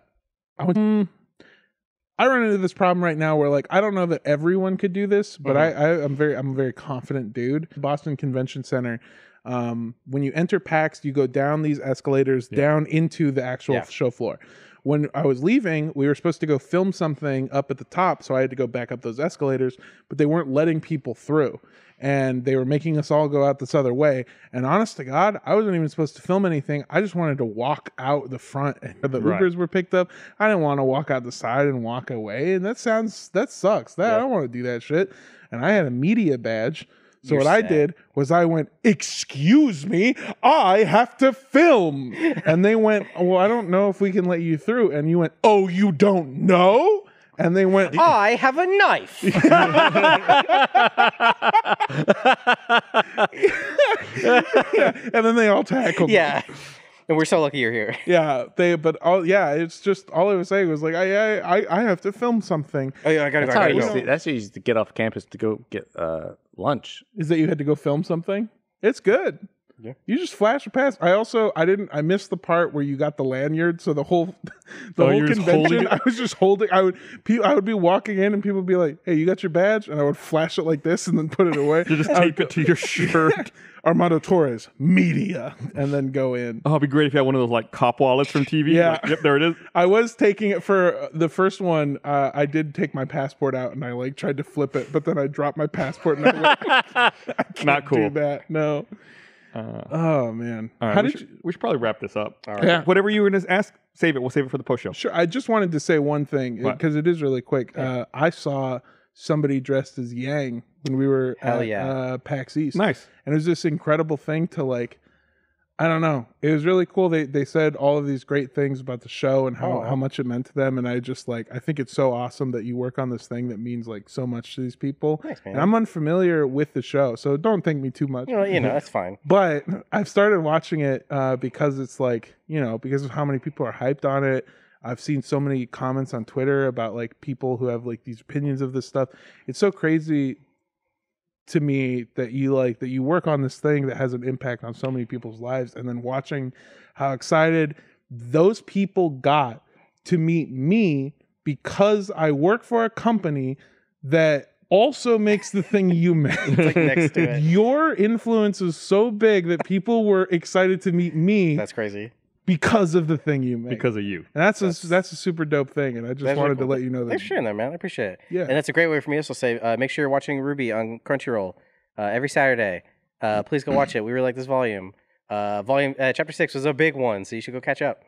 run into this problem right now where like, I don't know that everyone could do this, but I'm a very confident dude. Boston Convention Center. When you enter PAX, you go down these escalators down into the actual show floor. When I was leaving, we were supposed to go film something up at the top, so I had to go back up those escalators, but they weren't letting people through. And they were making us all go out this other way. And honest to God, I wasn't even supposed to film anything. I just wanted to walk out the front. The Ubers were picked up. I didn't want to walk out the side and walk away. And that sucks. I don't want to do that shit. And I had a media badge. So I did was I went, excuse me, I have to film. And they went, well, I don't know if we can let you through. And you went, oh, you don't know? And they went, I have a knife. And then they all tackled me. And we're so lucky you're here. It's just all I was saying was like, I have to film something. Oh yeah, I gotta go. That's how you used to get off campus to go get lunch. Is that you had to go film something? It's good. Yeah. You just flash a pass. I missed the part where you got the lanyard. So the whole convention, I was just holding. I would be walking in and people would be like, "Hey, you got your badge?" And I would flash it like this and then put it away. You just tape it to your shirt. Armando Torres, media, and then go in. Oh, it'd be great if you had one of those like cop wallets from TV. Yeah. Like, yep, there it is. I was taking it for the first one. I did take my passport out and I like tried to flip it, but then I dropped my passport and I went, I can't Not cool. do that. No. Oh man. All right, we should probably wrap this up. All right. Yeah. Whatever you were going to ask, save it. We'll save it for the post show. Sure. I just wanted to say one thing because it is really quick. Yeah. I saw somebody dressed as Yang when we were at PAX East. Nice. And it was this incredible thing to like, I don't know. It was really cool. They said all of these great things about the show and how much it meant to them. And I just like, I think it's so awesome that you work on this thing that means like so much to these people. Thanks, man. And I'm unfamiliar with the show, so don't thank me too much. You know, that's fine. But I've started watching it because it's like, because of how many people are hyped on it. I've seen so many comments on Twitter about like people who have like these opinions of this stuff. It's so crazy to me that you work on this thing that has an impact on so many people's lives, and then watching how excited those people got to meet me because I work for a company that also makes the thing you make. It's like next to it. Your influence is so big that people were excited to meet me. That's crazy. Because of the thing you make. Because of you. And that's a super dope thing, and I just wanted to let you know that. Thanks for sharing that, man. I appreciate it. Yeah. And that's a great way for me to also say, make sure you're watching RWBY on Crunchyroll every Saturday. Please go watch it. We really like this volume. Chapter 6 was a big one, so you should go catch up.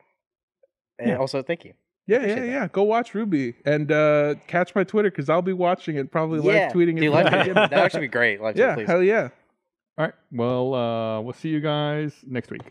And also, thank you. Yeah. Go watch RWBY and catch my Twitter because I'll be watching it, probably live tweeting it. Do live tweet it? That would actually be great. Live tweet, please. Hell yeah. All right. Well, we'll see you guys next week.